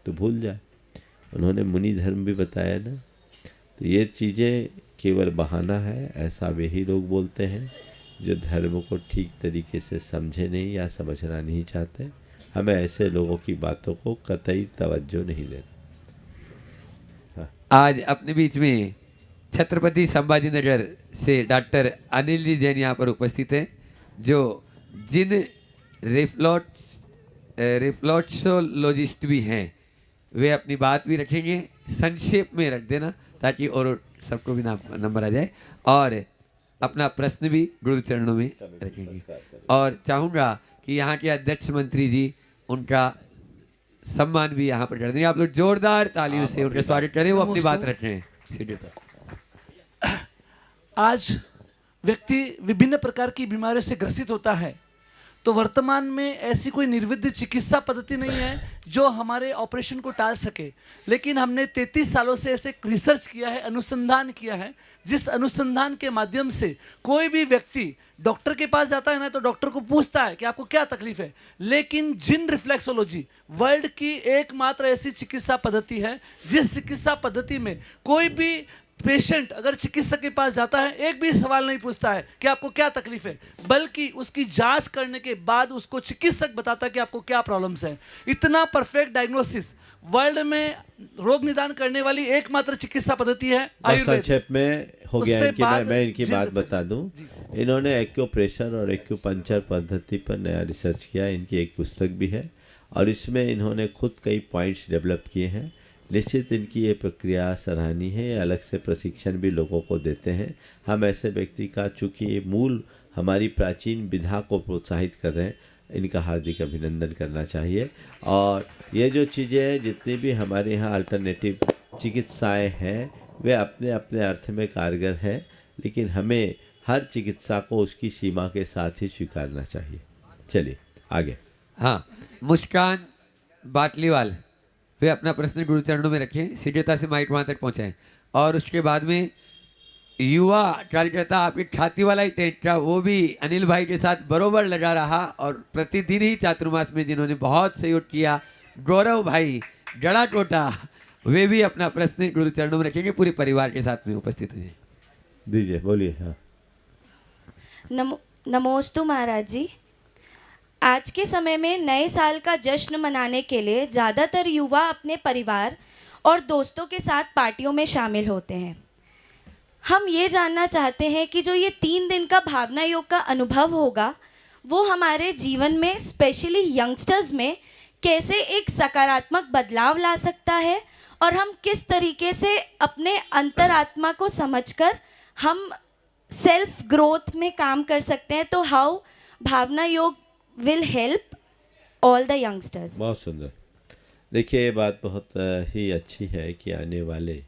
तो भूल जाए, उन्होंने मुनि धर्म भी बताया ना। तो ये चीज़ें केवल बहाना है, ऐसा वे ही लोग बोलते हैं जो धर्म को ठीक तरीके से समझे नहीं या समझना नहीं चाहते। हमें ऐसे लोगों की बातों को कतई तवज्जो नहीं देना। आज अपने बीच में छत्रपति संभाजी नगर से डॉक्टर अनिल जी जैन यहाँ पर उपस्थित हैं, जो जिन रिफ्लॉक्सोलॉजिस्ट भी हैं वे अपनी बात भी रखेंगे। संक्षेप में रख देना ताकि और सबको भी नंबर आ जाए, और अपना प्रश्न भी गुरु चरणों में रखेंगे। और चाहूँगा कि यहाँ के अध्यक्ष मंत्री जी उनका सम्मान भी यहाँ पर कर देंगे। आप लोग जोरदार तालियों से उनका स्वागत करें, वो अपनी बात रख रहे हैं। आज व्यक्ति विभिन्न प्रकार की बीमारियों से ग्रसित होता है, तो वर्तमान में ऐसी कोई निर्विध चिकित्सा पद्धति नहीं है जो हमारे ऑपरेशन को टाल सके। लेकिन हमने 33 सालों से ऐसे रिसर्च किया है, अनुसंधान किया है, जिस अनुसंधान के माध्यम से कोई भी व्यक्ति डॉक्टर के पास जाता है ना तो डॉक्टर को पूछता है कि आपको क्या तकलीफ है, लेकिन जिन रिफ्लेक्सोलॉजी वर्ल्ड की एकमात्र ऐसी चिकित्सा पद्धति है जिस चिकित्सा पद्धति में कोई भी पेशेंट अगर चिकित्सक के पास जाता है एक भी सवाल नहीं पूछता है कि आपको क्या तकलीफ है, बल्कि उसकी जांच करने के बाद उसको चिकित्सक बताता है कि आपको क्या प्रॉब्लम्स है। इतना परफेक्ट डायग्नोसिस वर्ल्ड में रोग निदान करने वाली एकमात्र चिकित्सा पद्धति है आयुर्वेद। संक्षेप में हो गया इनकी मैं इनकी बात बता दूं। इन्होंने एक्यूप्रेशर और एक्यूपंक्चर पद्धति पर नया रिसर्च किया, इनकी एक पुस्तक भी है और इसमें इन्होंने खुद कई पॉइंट्स डेवलप किए हैं। निश्चित इनकी ये प्रक्रिया सराहनीय है, ये अलग से प्रशिक्षण भी लोगों को देते हैं। हम ऐसे व्यक्ति का, चूँकि ये मूल हमारी प्राचीन विधा को प्रोत्साहित कर रहे हैं, इनका हार्दिक अभिनंदन करना चाहिए। और ये जो चीज़ें हैं, जितनी भी हमारे यहाँ अल्टरनेटिव चिकित्साएं हैं, वे अपने अपने अर्थ में कारगर है, लेकिन हमें हर चिकित्सा को उसकी सीमा के साथ ही स्वीकारना चाहिए। चलिए आगे। हाँ, मुस्कान बाटलीवाल वे अपना प्रश्न गुरु चरणों में रखें, शीघ्रता से माइक वहाँ तक पहुँचाएं। और उसके बाद में युवा कार्यकर्ता आपके छाती वाला ही टेंट का, वो भी अनिल भाई के साथ बरोबर लगा रहा और प्रतिदिन ही चातुर्मास में जिन्होंने बहुत सहयोग किया, गौरव भाई जड़ा टोटा, वे भी अपना प्रश्न गुरु चरणों में रखेंगे, पूरे परिवार के साथ में उपस्थित हुए। दीजिए, बोलिए। हाँ, नमोस्तु महाराज जी। आज के समय में नए साल का जश्न मनाने के लिए ज़्यादातर युवा अपने परिवार और दोस्तों के साथ पार्टियों में शामिल होते हैं। हम ये जानना चाहते हैं कि जो ये 3 दिन का भावना योग का अनुभव होगा वो हमारे जीवन में, स्पेशली यंगस्टर्स में, कैसे एक सकारात्मक बदलाव ला सकता है और हम किस तरीके से अपने अंतरात्मा को समझकर हम सेल्फ ग्रोथ में काम कर सकते हैं। तो हाउ भावना योग will help all the youngsters। बहुत सुंदर। देखिए, ये बात बहुत ही अच्छी है कि आने वाले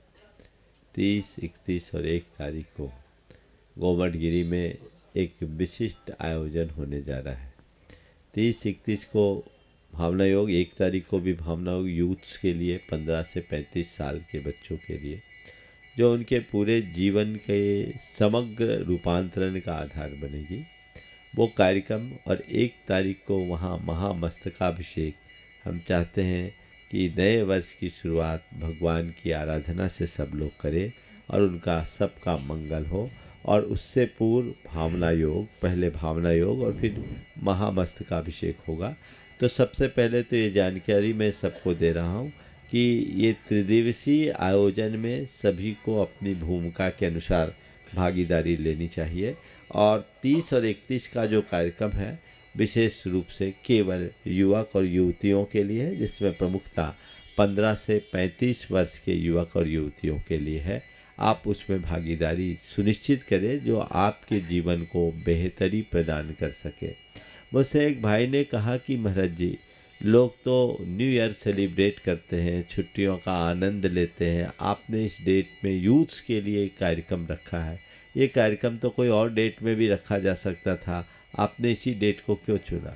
30, 31 और 1 तारीख को गोमटगिरी में एक विशिष्ट आयोजन होने जा रहा है। 30, 31 को भावना योग, 1 तारीख को भी भावना योग यूथ्स के लिए, 15 से 35 साल के बच्चों के लिए, जो उनके पूरे जीवन के समग्र रूपांतरण का आधार बनेगी वो कार्यक्रम। और 1 तारीख को वहाँ महामस्तकाभिषेक, हम चाहते हैं कि नए वर्ष की शुरुआत भगवान की आराधना से सब लोग करें और उनका सबका मंगल हो। और उससे पूर्व भावना योग, पहले भावना योग और फिर महामस्तकाभिषेक होगा। तो सबसे पहले तो ये जानकारी मैं सबको दे रहा हूँ कि ये त्रिदिवसीय आयोजन में सभी को अपनी भूमिका के अनुसार भागीदारी लेनी चाहिए। और 30 और 31 का जो कार्यक्रम है विशेष रूप से केवल युवक और युवतियों के लिए है, जिसमें प्रमुखता 15 से 35 वर्ष के युवक और युवतियों के लिए है। आप उसमें भागीदारी सुनिश्चित करें जो आपके जीवन को बेहतरी प्रदान कर सके। मुझसे एक भाई ने कहा कि महाराज जी, लोग तो न्यू ईयर सेलिब्रेट करते हैं, छुट्टियों का आनंद लेते हैं, आपने इस डेट में यूथ्स के लिए एक कार्यक्रम रखा है। ये कार्यक्रम तो कोई और डेट में भी रखा जा सकता था, आपने इसी डेट को क्यों चुना?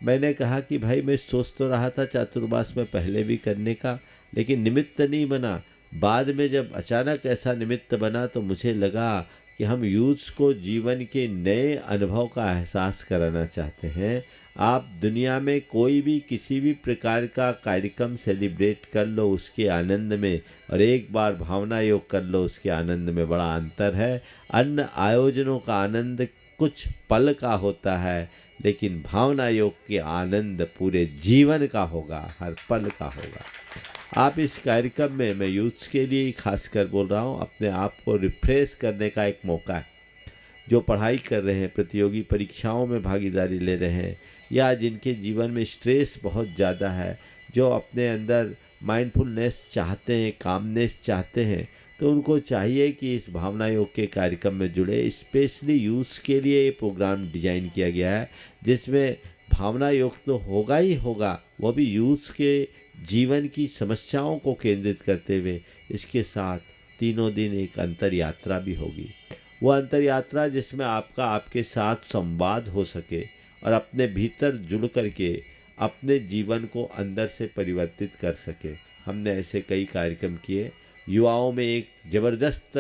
मैंने कहा कि भाई मैं सोच तो रहा था चातुर्मास में पहले भी करने का, लेकिन निमित्त नहीं बना। बाद में जब अचानक ऐसा निमित्त बना तो मुझे लगा कि हम यूथ्स को जीवन के नए अनुभव का एहसास कराना चाहते हैं। आप दुनिया में कोई भी किसी भी प्रकार का कार्यक्रम सेलिब्रेट कर लो उसके आनंद में, और एक बार भावना योग कर लो उसके आनंद में बड़ा अंतर है। अन्य आयोजनों का आनंद कुछ पल का होता है, लेकिन भावना योग के आनंद पूरे जीवन का होगा, हर पल का होगा। आप इस कार्यक्रम में, मैं यूथ्स के लिए खास कर बोल रहा हूँ, अपने आप को रिफ्रेश करने का एक मौका है। जो पढ़ाई कर रहे हैं, प्रतियोगी परीक्षाओं में भागीदारी ले रहे हैं, या जिनके जीवन में स्ट्रेस बहुत ज़्यादा है, जो अपने अंदर माइंडफुलनेस चाहते हैं, कामनेस चाहते हैं, तो उनको चाहिए कि इस भावना योग के कार्यक्रम में जुड़े। स्पेशली यूथ्स के लिए ये प्रोग्राम डिजाइन किया गया है, जिसमें भावना योग तो होगा ही होगा, वो भी यूथ्स के जीवन की समस्याओं को केंद्रित करते हुए। इसके साथ 3 दिन एक अंतर यात्रा भी होगी। वो अंतर यात्रा जिसमें आपके साथ संवाद हो सके और अपने भीतर जुड़ करके अपने जीवन को अंदर से परिवर्तित कर सके। हमने ऐसे कई कार्यक्रम किए, युवाओं में एक ज़बरदस्त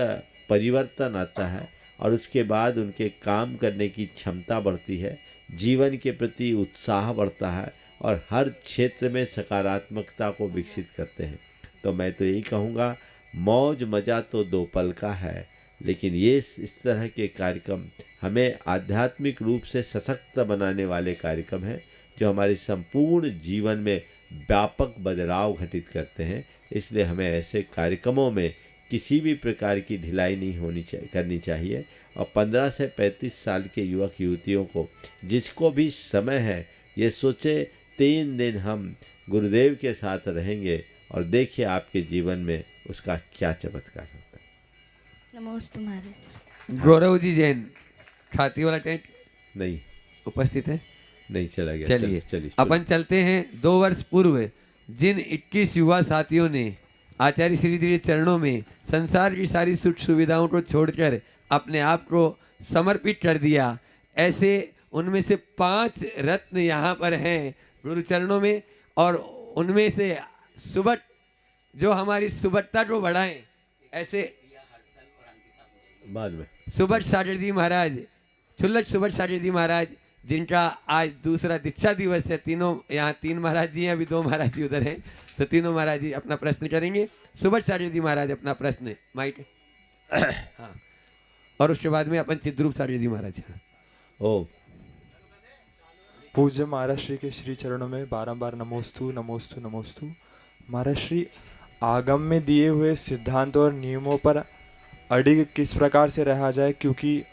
परिवर्तन आता है और उसके बाद उनके काम करने की क्षमता बढ़ती है, जीवन के प्रति उत्साह बढ़ता है और हर क्षेत्र में सकारात्मकता को विकसित करते हैं। तो मैं तो यही कहूँगा, मौज मज़ा तो 2 पल का है, लेकिन ये इस तरह के कार्यक्रम हमें आध्यात्मिक रूप से सशक्त बनाने वाले कार्यक्रम हैं, जो हमारे संपूर्ण जीवन में व्यापक बदलाव घटित करते हैं। इसलिए हमें ऐसे कार्यक्रमों में किसी भी प्रकार की ढिलाई नहीं करनी चाहिए। और 15 से 35 साल के युवक युवतियों को, जिसको भी समय है, ये सोचे 3 दिन हम गुरुदेव के साथ रहेंगे और देखिए आपके जीवन में उसका क्या चमत्कार होता है। नमोस्तु महाराज। गौरव जी जैन, खाती वाला टेंट नहीं उपस्थित है, नहीं चला गया। चलिए अपन चलते हैं। 2 वर्ष पूर्व जिन 21 युवा साथियों ने आचार्य श्री जी के चरणों में संसार की सारी सुख सुविधाओं को छोड़कर अपने आप को समर्पित कर दिया, ऐसे उनमें से 5 रत्न यहाँ पर हैं गुरु चरणों में। और उनमें से सुबह जो हमारी सुबहता को बढ़ाएं, ऐसे बाद में सुबह सागर जी महाराज, छुल्लक सुबह सागर जी महाराज, जिनका आज दूसरा दीक्षा दिवस है। तीनों यहाँ 3 महाराज जी हैं, अभी 2 महाराज जी उधर हैं, तो तीनों महाराज जी अपना प्रश्न करेंगे। सुबह सागर जी महाराज अपना प्रश्न माइक हाँ, और उसके बाद में अपन चिद्रूप सागर जी महाराज। ओ पूज्य महाराज श्री के श्री चरणों में बारंबार नमोस्तु नमोस्तु नमोस्तु। महाराज श्री, आगम में दिए हुए सिद्धांत और नियमों पर अडिग किस प्रकार से रहा जाए, क्योंकि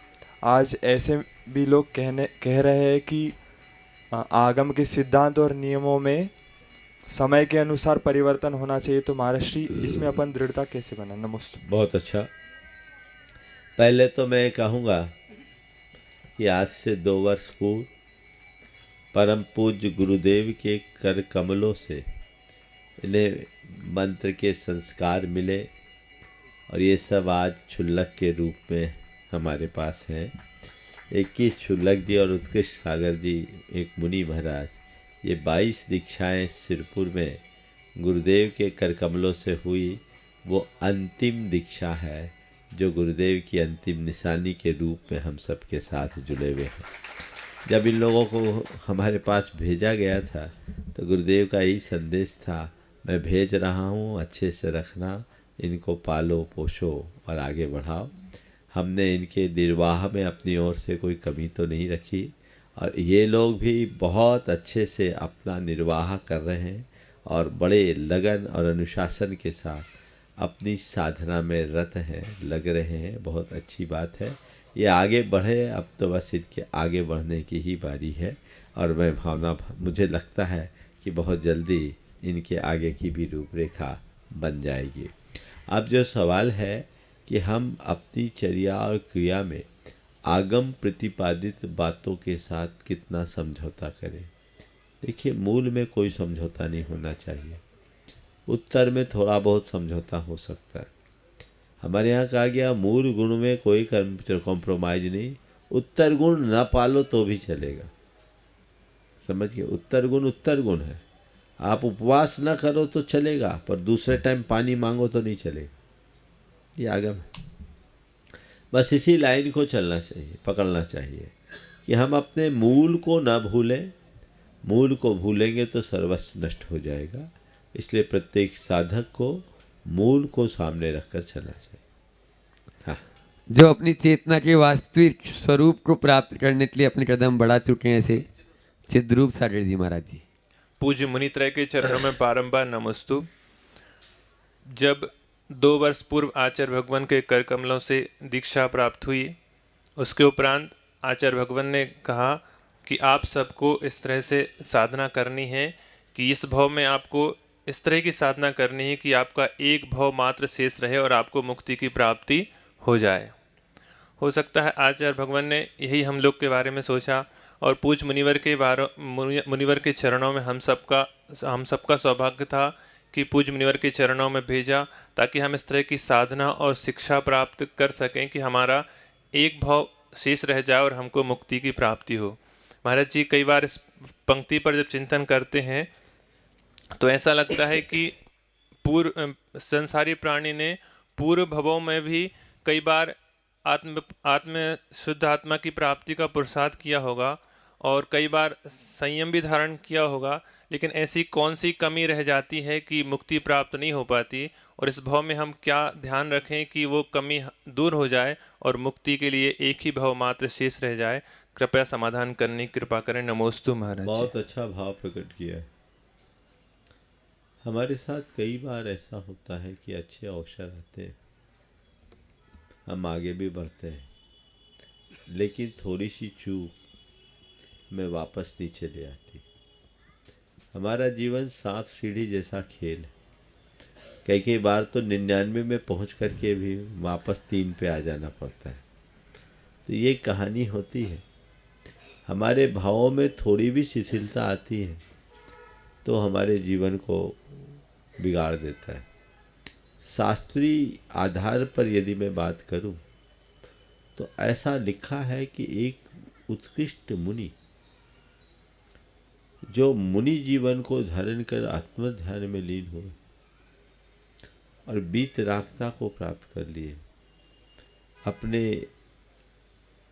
आज ऐसे भी लोग कह रहे हैं कि आगम के सिद्धांत और नियमों में समय के अनुसार परिवर्तन होना चाहिए। तो महाराज श्री, इसमें अपन दृढ़ता कैसे बनाए? नमस्ते। बहुत अच्छा। पहले तो मैं कहूँगा कि आज से 2 वर्ष पूर्व परम पूज्य गुरुदेव के कर कमलों से इन्हें मंत्र के संस्कार मिले और ये सब आज क्षुल्लक के रूप में हमारे पास हैं। 21 क्षुल्लक जी और उत्कृष्ट सागर जी, एक मुनि महाराज, ये 22 दीक्षाएं सिरपुर में गुरुदेव के कर कमलों से हुई। वो अंतिम दीक्षा है जो गुरुदेव की अंतिम निशानी के रूप में हम सब के साथ जुड़े हुए हैं। जब इन लोगों को हमारे पास भेजा गया था तो गुरुदेव का यही संदेश था, मैं भेज रहा हूँ, अच्छे से रखना, इनको पालो पोषो और आगे बढ़ाओ। हमने इनके निर्वाह में अपनी ओर से कोई कमी तो नहीं रखी और ये लोग भी बहुत अच्छे से अपना निर्वाह कर रहे हैं और बड़े लगन और अनुशासन के साथ अपनी साधना में रत हैं, लग रहे हैं, बहुत अच्छी बात है। ये आगे बढ़े, अब तो बस इनके आगे बढ़ने की ही बारी है। और मैं मुझे लगता है कि बहुत जल्दी इनके आगे की भी रूपरेखा बन जाएगी। अब जो सवाल है कि हम अपनी चर्या और क्रिया में आगम प्रतिपादित बातों के साथ कितना समझौता करें। देखिए, मूल में कोई समझौता नहीं होना चाहिए, उत्तर में थोड़ा बहुत समझौता हो सकता है। हमारे यहाँ कहा गया मूल गुण में कोई कॉम्प्रोमाइज़ नहीं, उत्तर गुण ना पालो तो भी चलेगा। समझिए, उत्तर गुण है। आप उपवास ना करो तो चलेगा, पर दूसरे टाइम पानी मांगो तो नहीं चलेगा। ये आगम है। बस इसी लाइन को चलना चाहिए, पकड़ना चाहिए कि हम अपने मूल को ना भूलें। मूल को भूलेंगे तो सर्वस्व नष्ट हो जाएगा। इसलिए प्रत्येक साधक को मूल को सामने रखकर चलना चाहिए। हाँ, जो अपनी चेतना के वास्तविक स्वरूप को प्राप्त करने के लिए अपने कदम बढ़ा चुके हैं, ऐसे चिद्रूप सागर जी महाराज जी। पूज्य मुनित्रय के चरणों में बारंबार नमस्तु। जब 2 वर्ष पूर्व आचार्य भगवान के कर कमलों से दीक्षा प्राप्त हुई, उसके उपरांत आचार्य भगवान ने कहा कि आप सबको इस तरह से साधना करनी है कि इस भाव में आपको इस तरह की साधना करनी है कि आपका एक भाव मात्र शेष रहे और आपको मुक्ति की प्राप्ति हो जाए। हो सकता है आचार्य भगवान ने यही हम लोग के बारे में सोचा और पूज्य मुनिवर के चरणों में हम सबका सौभाग्य था कि पूज्य मुनिवर के चरणों में भेजा, ताकि हम इस तरह की साधना और शिक्षा प्राप्त कर सकें कि हमारा एक भाव शेष रह जाए और हमको मुक्ति की प्राप्ति हो। महाराज जी, कई बार इस पंक्ति पर जब चिंतन करते हैं तो ऐसा लगता है कि संसारी प्राणी ने पूर्व भवों में भी कई बार शुद्ध आत्मा की प्राप्ति का पुरुषार्थ किया होगा और कई बार संयम भी धारण किया होगा, लेकिन ऐसी कौन सी कमी रह जाती है कि मुक्ति प्राप्त नहीं हो पाती, और इस भाव में हम क्या ध्यान रखें कि वो कमी दूर हो जाए और मुक्ति के लिए एक ही भाव मात्र शेष रह जाए। कृपया समाधान करने की कृपा करें। नमोस्तु महाराज। बहुत अच्छा भाव प्रकट किया है। हमारे साथ कई बार ऐसा होता है कि अच्छे अवसर आते हैं, हम आगे भी बढ़ते हैं, लेकिन थोड़ी सी चूक में वापस नीचे ले आती। हमारा जीवन सांप सीढ़ी जैसा खेल है। कई बार तो 99 में पहुंच करके भी वापस 3 पे आ जाना पड़ता है। तो ये कहानी होती है। हमारे भावों में थोड़ी भी शिथिलता आती है तो हमारे जीवन को बिगाड़ देता है। शास्त्रीय आधार पर यदि मैं बात करूं तो ऐसा लिखा है कि एक उत्कृष्ट मुनि जो मुनि जीवन को धारण कर आत्मध्यान में लीन हुए और वीतरागता को प्राप्त कर लिए, अपने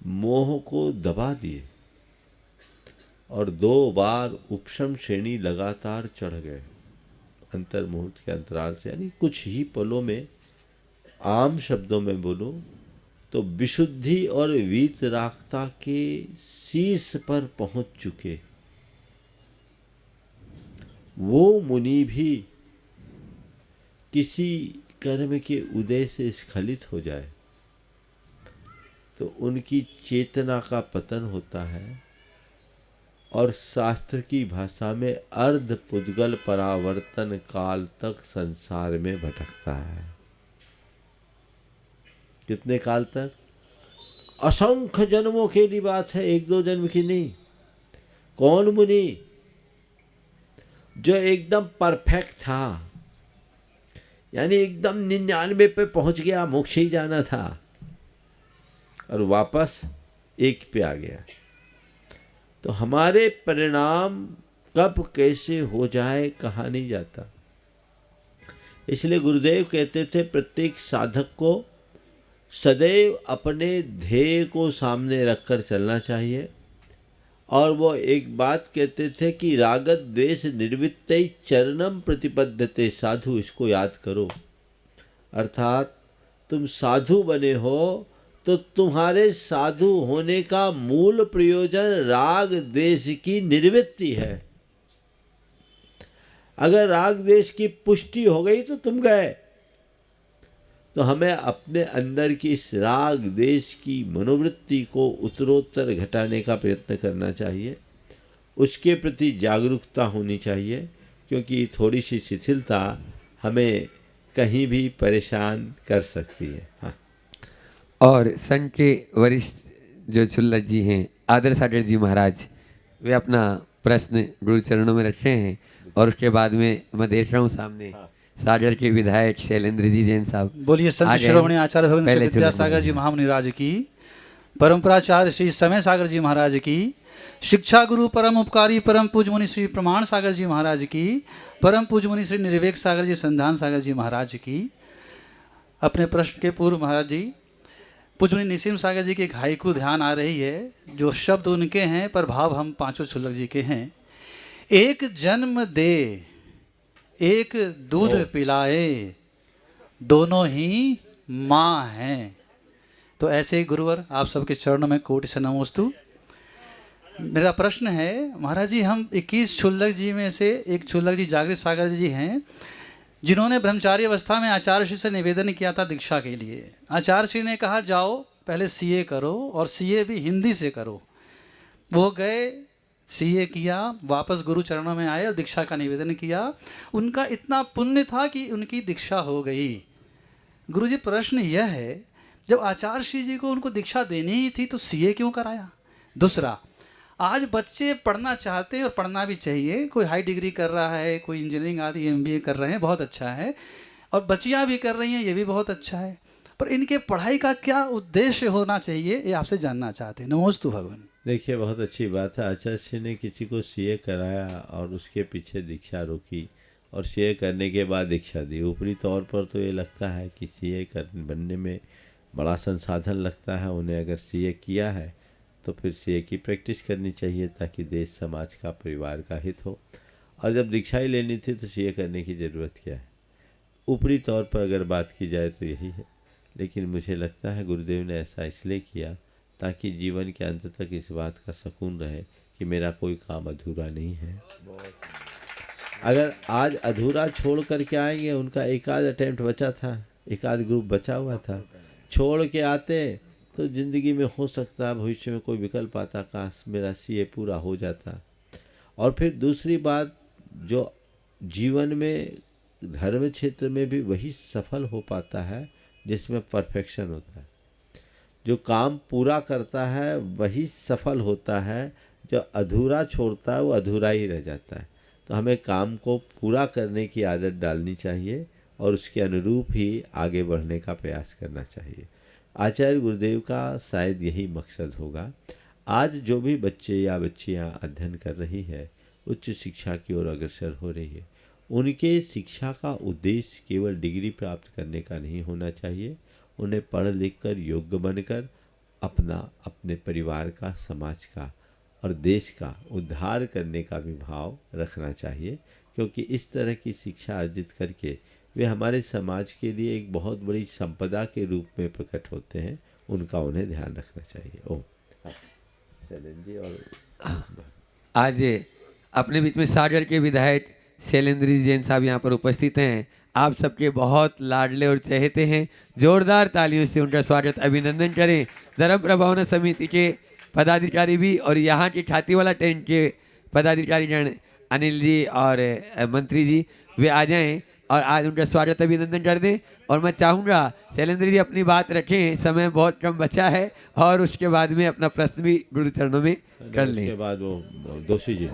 मोह को दबा दिए और 2 बार उपशम श्रेणी लगातार चढ़ गए अंतर मुहूर्त के अंतराल से, यानी कुछ ही पलों में। आम शब्दों में बोलूं तो विशुद्धि और वीतरागता के शीर्ष पर पहुंच चुके वो मुनि भी किसी कर्म के उदय से स्खलित हो जाए तो उनकी चेतना का पतन होता है और शास्त्र की भाषा में अर्ध पुद्गल परावर्तन काल तक संसार में भटकता है। कितने काल तक? असंख्य जन्मों के लिए बात है, 1-2 जन्म की नहीं। कौन मुनि? जो एकदम परफेक्ट था, यानी एकदम 99 पे पहुंच गया, मोक्ष ही जाना था, और वापस 1 पे आ गया। तो हमारे परिणाम कब कैसे हो जाए कहा नहीं जाता। इसलिए गुरुदेव कहते थे प्रत्येक साधक को सदैव अपने ध्येय को सामने रखकर चलना चाहिए। और वो एक बात कहते थे कि रागत द्वेष निर्वृत्तै चरणम प्रतिपद्यते साधु, इसको याद करो। अर्थात तुम साधु बने हो तो तुम्हारे साधु होने का मूल प्रयोजन राग द्वेष की निवृत्ति है। अगर राग द्वेष की पुष्टि हो गई तो तुम गए, तो हमें अपने अंदर की इस राग द्वेष की मनोवृत्ति को उत्तरोत्तर घटाने का प्रयत्न करना चाहिए, उसके प्रति जागरूकता होनी चाहिए, क्योंकि थोड़ी सी शिथिलता हमें कहीं भी परेशान कर सकती है। हाँ। और संघ के वरिष्ठ जो छुल्लक जी हैं, आदर सागर जी महाराज, वे अपना प्रश्न गुरु चरणों में रखे हैं, और उसके बाद में मैं देख रहा हूँ सामने सागर के विधायक शैलेंद्र जी जैन साहब। बोलिए संत शिरोमणि आचार्य भगवान श्री विद्यासागर जी महामुनिराज की, परंपराचार्य श्री समय सागर जी महाराज की, शिक्षा गुरु परम उपकारी परम पूज मुनि श्री प्रमाण सागर जी महाराज की, परम पूज मुनि श्री निर्विवेक सागर जी संधान सागर जी महाराज की। अपने प्रश्न के पूर्व महाराज जी, पूज मुनि निसीम सागर जी की एक हाइकू ध्यान आ रही है, जो शब्द उनके हैं पर भाव हम पांचों छुल्लक जी के हैं। एक जन्म दे एक दूध पिलाए, दोनों ही माँ हैं। तो ऐसे ही गुरुवर आप सबके चरणों में कोटि से नमोस्तु। मेरा प्रश्न है महाराज जी, हम 21 छुल्लक जी में से एक छुल्लक जी जागृत सागर जी हैं, जिन्होंने ब्रह्मचारी अवस्था में आचार्य श्री से निवेदन किया था दीक्षा के लिए। आचार्य श्री ने कहा जाओ पहले सीए करो, और सीए भी हिंदी से करो। वो गए, सीए किया, वापस गुरु चरणों में आए और दीक्षा का निवेदन किया। उनका इतना पुण्य था कि उनकी दीक्षा हो गई। गुरु जी, प्रश्न यह है, जब आचार्य श्री जी को उनको दीक्षा देनी ही थी तो सीए क्यों कराया? दूसरा, आज बच्चे पढ़ना चाहते हैं और पढ़ना भी चाहिए, कोई हाई डिग्री कर रहा है, कोई इंजीनियरिंग आदि एमबीए कर रहे हैं, बहुत अच्छा है, और बच्चियां भी कर रही हैं, ये भी बहुत अच्छा है, पर इनके पढ़ाई का क्या उद्देश्य होना चाहिए, ये आपसे जानना चाहते हैं। नमोस्तु भगवान। देखिए, बहुत अच्छी बात है। आचार्य श्री ने किसी को सीए कराया और उसके पीछे दीक्षा रोकी, और सीए करने के बाद दीक्षा दी। ऊपरी तौर पर तो ये लगता है कि सीए बनने में बड़ा संसाधन लगता है। उन्हें अगर सीए किया है तो फिर सीए की प्रैक्टिस करनी चाहिए, ताकि देश समाज का परिवार का हित हो। और जब दीक्षा ही लेनी थी तो सीए करने की ज़रूरत क्या है? ऊपरी तौर पर अगर बात की जाए तो यही है, लेकिन मुझे लगता है गुरुदेव ने ऐसा इसलिए किया ताकि जीवन के अंत तक इस बात का सुकून रहे कि मेरा कोई काम अधूरा नहीं है। अगर आज अधूरा छोड़ कर के आएंगे, उनका एक आध अटेम्प्ट बचा था, एक आध ग्रुप बचा हुआ था, छोड़ के आते तो ज़िंदगी में हो सकता है भविष्य में कोई विकल्प आता, काश मेरा सीए पूरा हो जाता। और फिर दूसरी बात, जो जीवन में धर्म क्षेत्र में भी वही सफल हो पाता है जिसमें परफेक्शन होता है। जो काम पूरा करता है वही सफल होता है, जो अधूरा छोड़ता है वो अधूरा ही रह जाता है। तो हमें काम को पूरा करने की आदत डालनी चाहिए और उसके अनुरूप ही आगे बढ़ने का प्रयास करना चाहिए। आचार्य गुरुदेव का शायद यही मकसद होगा। आज जो भी बच्चे या बच्चियां अध्ययन कर रही है, उच्च शिक्षा की ओर अग्रसर हो रही है, उनके शिक्षा का उद्देश्य केवल डिग्री प्राप्त करने का नहीं होना चाहिए। उन्हें पढ़ लिख कर योग्य बनकर अपना, अपने परिवार का, समाज का और देश का उद्धार करने का भी भाव रखना चाहिए, क्योंकि इस तरह की शिक्षा अर्जित करके वे हमारे समाज के लिए एक बहुत बड़ी संपदा के रूप में प्रकट होते हैं। उनका उन्हें ध्यान रखना चाहिए। शैलेंद्र जी और आज अपने बीच में सागर के विधायक शैलेंद्र जी जैन साहब यहाँ पर उपस्थित हैं। आप सबके बहुत लाडले और चहेते हैं। जोरदार तालियों से उनका स्वागत, अभिनंदन करें। धर्म प्रभावना समिति के पदाधिकारी भी और यहाँ के खातीवाला टेंट के पदाधिकारी जन अनिल जी और मंत्री जी, वे आ जाएं और आज उनका स्वागत अभिनंदन कर दें। और मैं चाहूँगा शैलेंद्र जी अपनी बात रखें, समय बहुत कम बचा है, और उसके बाद में अपना प्रश्न भी गुरु चरणों में कर लें। उसके बाद वो दोषी जी।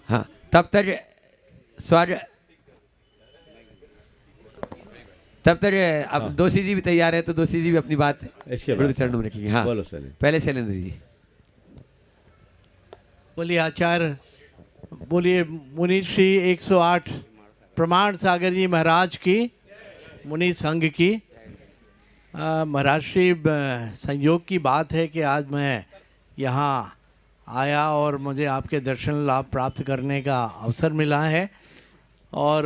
हाँ, तब तक स्वागत, अब दोषी जी भी तैयार है, तो दोषी जी भी अपनी बात गुरु चरणों में रखेंगे। हाँ, पहले शैलेंद्र जी। बोलिए आचार्य, बोलिए मुनि श्री 108 प्रमाण सागर जी महाराज की, मुनि संघ की। महाराज श्री, संयोग की बात है कि आज मैं यहाँ आया और मुझे आपके दर्शन लाभ प्राप्त करने का अवसर मिला है, और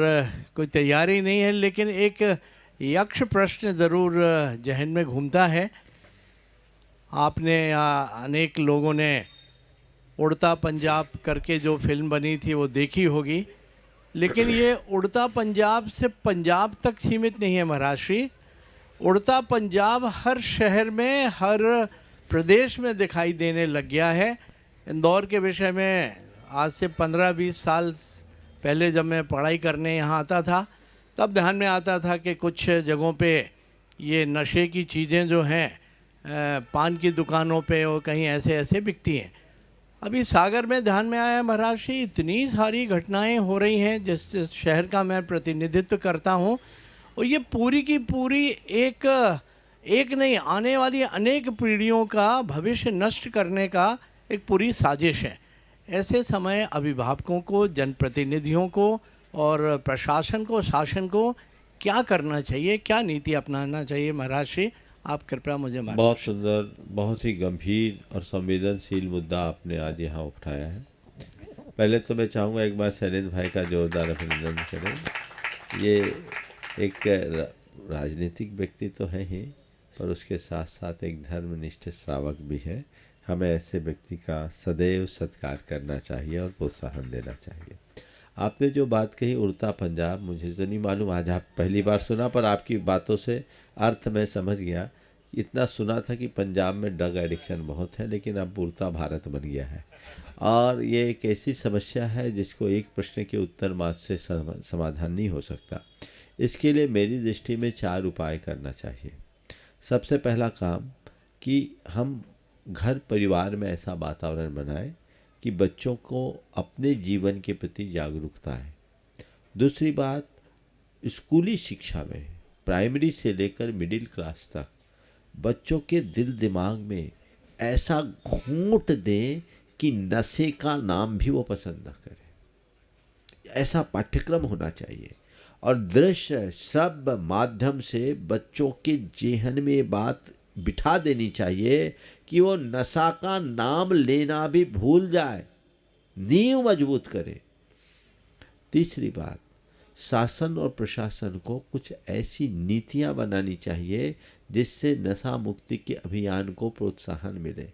कोई तैयारी नहीं है, लेकिन एक यक्ष प्रश्न ज़रूर जहन में घूमता है। आपने अनेक लोगों ने उड़ता पंजाब करके जो फिल्म बनी थी वो देखी होगी, लेकिन ये उड़ता पंजाब से पंजाब तक सीमित नहीं है महाराज श्री। उड़ता पंजाब हर शहर में, हर प्रदेश में दिखाई देने लग गया है। इंदौर के विषय में आज से 15-20 साल पहले जब मैं पढ़ाई करने यहाँ आता था, तब ध्यान में आता था कि कुछ जगहों पे ये नशे की चीज़ें जो हैं पान की दुकानों पे और कहीं ऐसे ऐसे बिकती हैं। अभी सागर में ध्यान में आया महाराज श्री, इतनी सारी घटनाएं हो रही हैं जिस शहर का मैं प्रतिनिधित्व करता हूं, और ये पूरी की पूरी एक नहीं, आने वाली अनेक पीढ़ियों का भविष्य नष्ट करने का एक पूरी साजिश है। ऐसे समय अभिभावकों को, जनप्रतिनिधियों को और प्रशासन को, शासन को क्या करना चाहिए, क्या नीति अपनाना चाहिए महाराज श्री? आप कृपया मुझे मार्गदर्शन। बहुत सुंदर, बहुत ही गंभीर और संवेदनशील मुद्दा आपने आज यहाँ उठाया है। पहले तो मैं चाहूँगा एक बार शैलेंद्र भाई का जोरदार अभिनंदन करें। ये एक राजनीतिक व्यक्ति तो है ही, पर उसके साथ साथ एक धर्मनिष्ठ श्रावक भी है। हमें ऐसे व्यक्ति का सदैव सत्कार करना चाहिए और प्रोत्साहन देना चाहिए। आपने जो बात कही उड़ता पंजाब, मुझे तो नहीं मालूम, आज आप पहली बार सुना, पर आपकी बातों से अर्थ मैं समझ गया। इतना सुना था कि पंजाब में ड्रग एडिक्शन बहुत है, लेकिन अब उड़ता भारत बन गया है। और ये एक ऐसी समस्या है जिसको एक प्रश्न के उत्तर मात्र से समाधान नहीं हो सकता। इसके लिए मेरी दृष्टि में 4 उपाय करना चाहिए। सबसे पहला काम कि हम घर परिवार में ऐसा वातावरण बनाएं कि बच्चों को अपने जीवन के प्रति जागरूकता है। दूसरी बात, स्कूली शिक्षा में प्राइमरी से लेकर मिडिल क्लास तक बच्चों के दिल दिमाग में ऐसा घोंट दें कि नशे का नाम भी वो पसंद न करें। ऐसा पाठ्यक्रम होना चाहिए और दृश्य श्रव्य माध्यम से बच्चों के जेहन में बात बिठा देनी चाहिए कि वो नशा का नाम लेना भी भूल जाए, नींव मजबूत करे। तीसरी बात, शासन और प्रशासन को कुछ ऐसी नीतियां बनानी चाहिए जिससे नशा मुक्ति के अभियान को प्रोत्साहन मिले।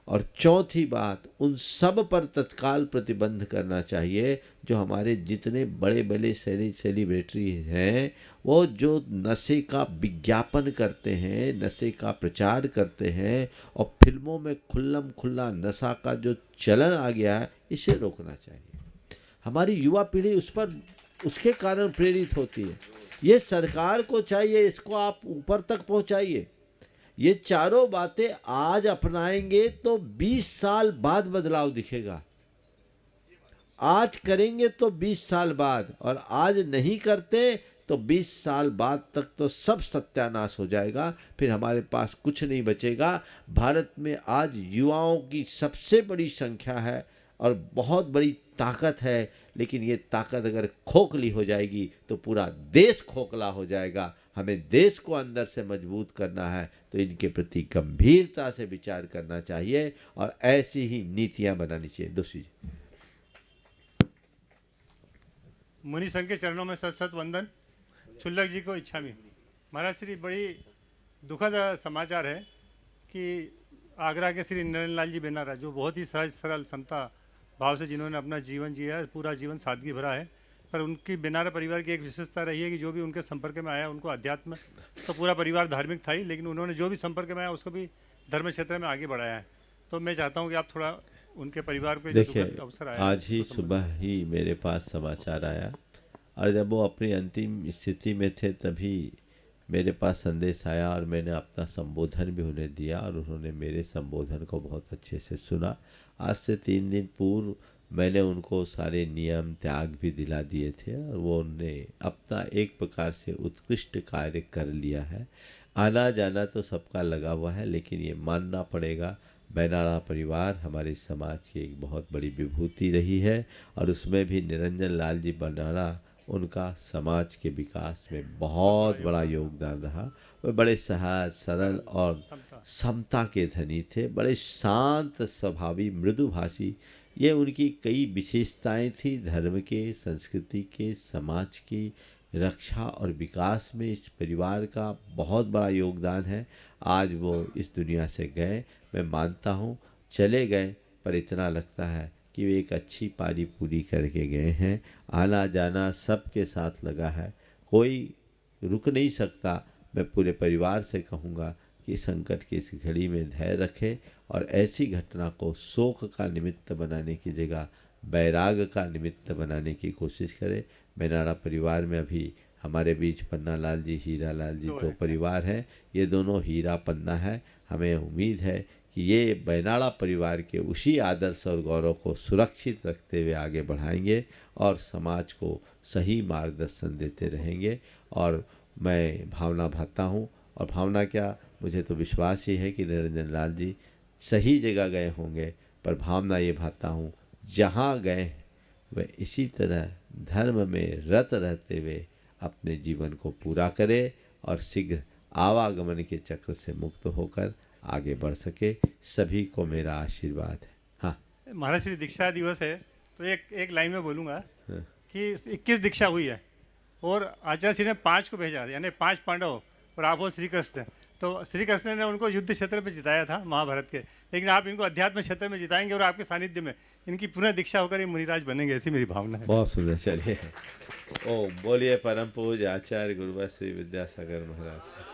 और चौथी बात, उन सब पर तत्काल प्रतिबंध करना चाहिए जो हमारे जितने बड़े बड़े सेलिब्रिटी हैं, वो जो नशे का विज्ञापन करते हैं, नशे का प्रचार करते हैं और फिल्मों में खुल्लम खुल्ला नशा का जो चलन आ गया है, इसे रोकना चाहिए। हमारी युवा पीढ़ी उसके कारण प्रेरित होती है। ये सरकार को चाहिए, इसको आप ऊपर तक पहुंचाइए। ये चारों बातें आज अपनाएंगे तो 20 साल बाद बदलाव दिखेगा। आज करेंगे तो 20 साल बाद, और आज नहीं करते तो 20 साल बाद तक तो सब सत्यानाश हो जाएगा। फिर हमारे पास कुछ नहीं बचेगा। भारत में आज युवाओं की सबसे बड़ी संख्या है और बहुत बड़ी ताकत है, लेकिन ये ताकत अगर खोखली हो जाएगी तो पूरा देश खोखला हो जाएगा। हमें देश को अंदर से मजबूत करना है तो इनके प्रति गंभीरता से विचार करना चाहिए और ऐसी ही नीतियां बनानी चाहिए। दूसरी, मुनि संघ के चरणों में सत सत वंदन। छुल्लक जी को इच्छा में महाराज श्री, बड़ी दुखद समाचार है कि आगरा के श्री नरेंद्र लाल जी बेनारा, जो बहुत ही सहज सरल समता भाव से जिन्होंने अपना जीवन जिया है, पूरा जीवन सादगी भरा है, पर उनकी बेनारा परिवार की एक विशेषता रही है कि जो भी उनके संपर्क में आया उनको अध्यात्म, तो पूरा परिवार धार्मिक था ही, लेकिन उन्होंने जो भी संपर्क में आया उसको भी धर्म क्षेत्र में आगे बढ़ाया है। तो मैं चाहता हूँ कि आप थोड़ा उनके परिवार को देखिए, अवसर आया, आज ही सुबह ही मेरे पास समाचार आया और जब वो अपनी अंतिम स्थिति में थे तभी मेरे पास संदेश आया और मैंने अपना संबोधन भी उन्हें दिया और उन्होंने मेरे संबोधन को बहुत अच्छे से सुना। आज से 3 दिन पूर्व मैंने उनको सारे नियम त्याग भी दिला दिए थे और वो उनने अपना एक प्रकार से उत्कृष्ट कार्य कर लिया है। आना जाना तो सबका लगा हुआ है, लेकिन ये मानना पड़ेगा, बेनारा परिवार हमारे समाज की एक बहुत बड़ी विभूति रही है और उसमें भी निरंजन लाल जी बेनारा, उनका समाज के विकास में बहुत बड़ा योगदान रहा। वे बड़े सहज सरल और समता के धनी थे, बड़े शांत स्वभावी, मृदुभाषी। ये उनकी कई विशेषताएं थी। धर्म के, संस्कृति के, समाज की रक्षा और विकास में इस परिवार का बहुत बड़ा योगदान है। आज वो इस दुनिया से गए, मैं मानता हूँ चले गए, पर इतना लगता है कि वे एक अच्छी पारी पूरी करके गए हैं। आना जाना सबके साथ लगा है, कोई रुक नहीं सकता। मैं पूरे परिवार से कहूँगा कि संकट की इस घड़ी में धैर्य रखें और ऐसी घटना को शोक का निमित्त बनाने की जगह बैराग का निमित्त बनाने की कोशिश करें। बेनाड़ा परिवार में अभी हमारे बीच पन्ना लाल जी, हीरा लाल जी दो परिवार हैं। ये दोनों हीरा पन्ना है। हमें उम्मीद है कि ये बेनाड़ा परिवार के उसी आदर्श और गौरव को सुरक्षित रखते हुए आगे बढ़ाएंगे और समाज को सही मार्गदर्शन देते रहेंगे। और मैं भावना भाता हूँ, और भावना क्या, मुझे तो विश्वास ही है कि निरंजन लाल जी सही जगह गए होंगे, पर भावना ये भाता हूँ जहाँ गए वह इसी तरह धर्म में रत रहते हुए अपने जीवन को पूरा करे और शीघ्र आवागमन के चक्र से मुक्त होकर आगे बढ़ सके। सभी को मेरा आशीर्वाद है। हाँ, महाराज श्री दीक्षा दिवस है तो एक लाइन में बोलूँगा कि 21 दीक्षा हुई है और आचार्य श्री ने 5 को भेजा, यानी 5 पांडव और आप हो श्री कृष्ण। तो श्री कृष्ण ने उनको युद्ध क्षेत्र पे जिताया था महाभारत के, लेकिन आप इनको अध्यात्म क्षेत्र में जिताएंगे और आपके सानिध्य में इनकी पुनः दीक्षा होकर ये मुनिराज बनेंगे, ऐसी मेरी भावना है। बहुत सुंदर। चलिए, ओम बोलिए परम पूज्य आचार्य गुरुवर श्री विद्यासागर महाराज।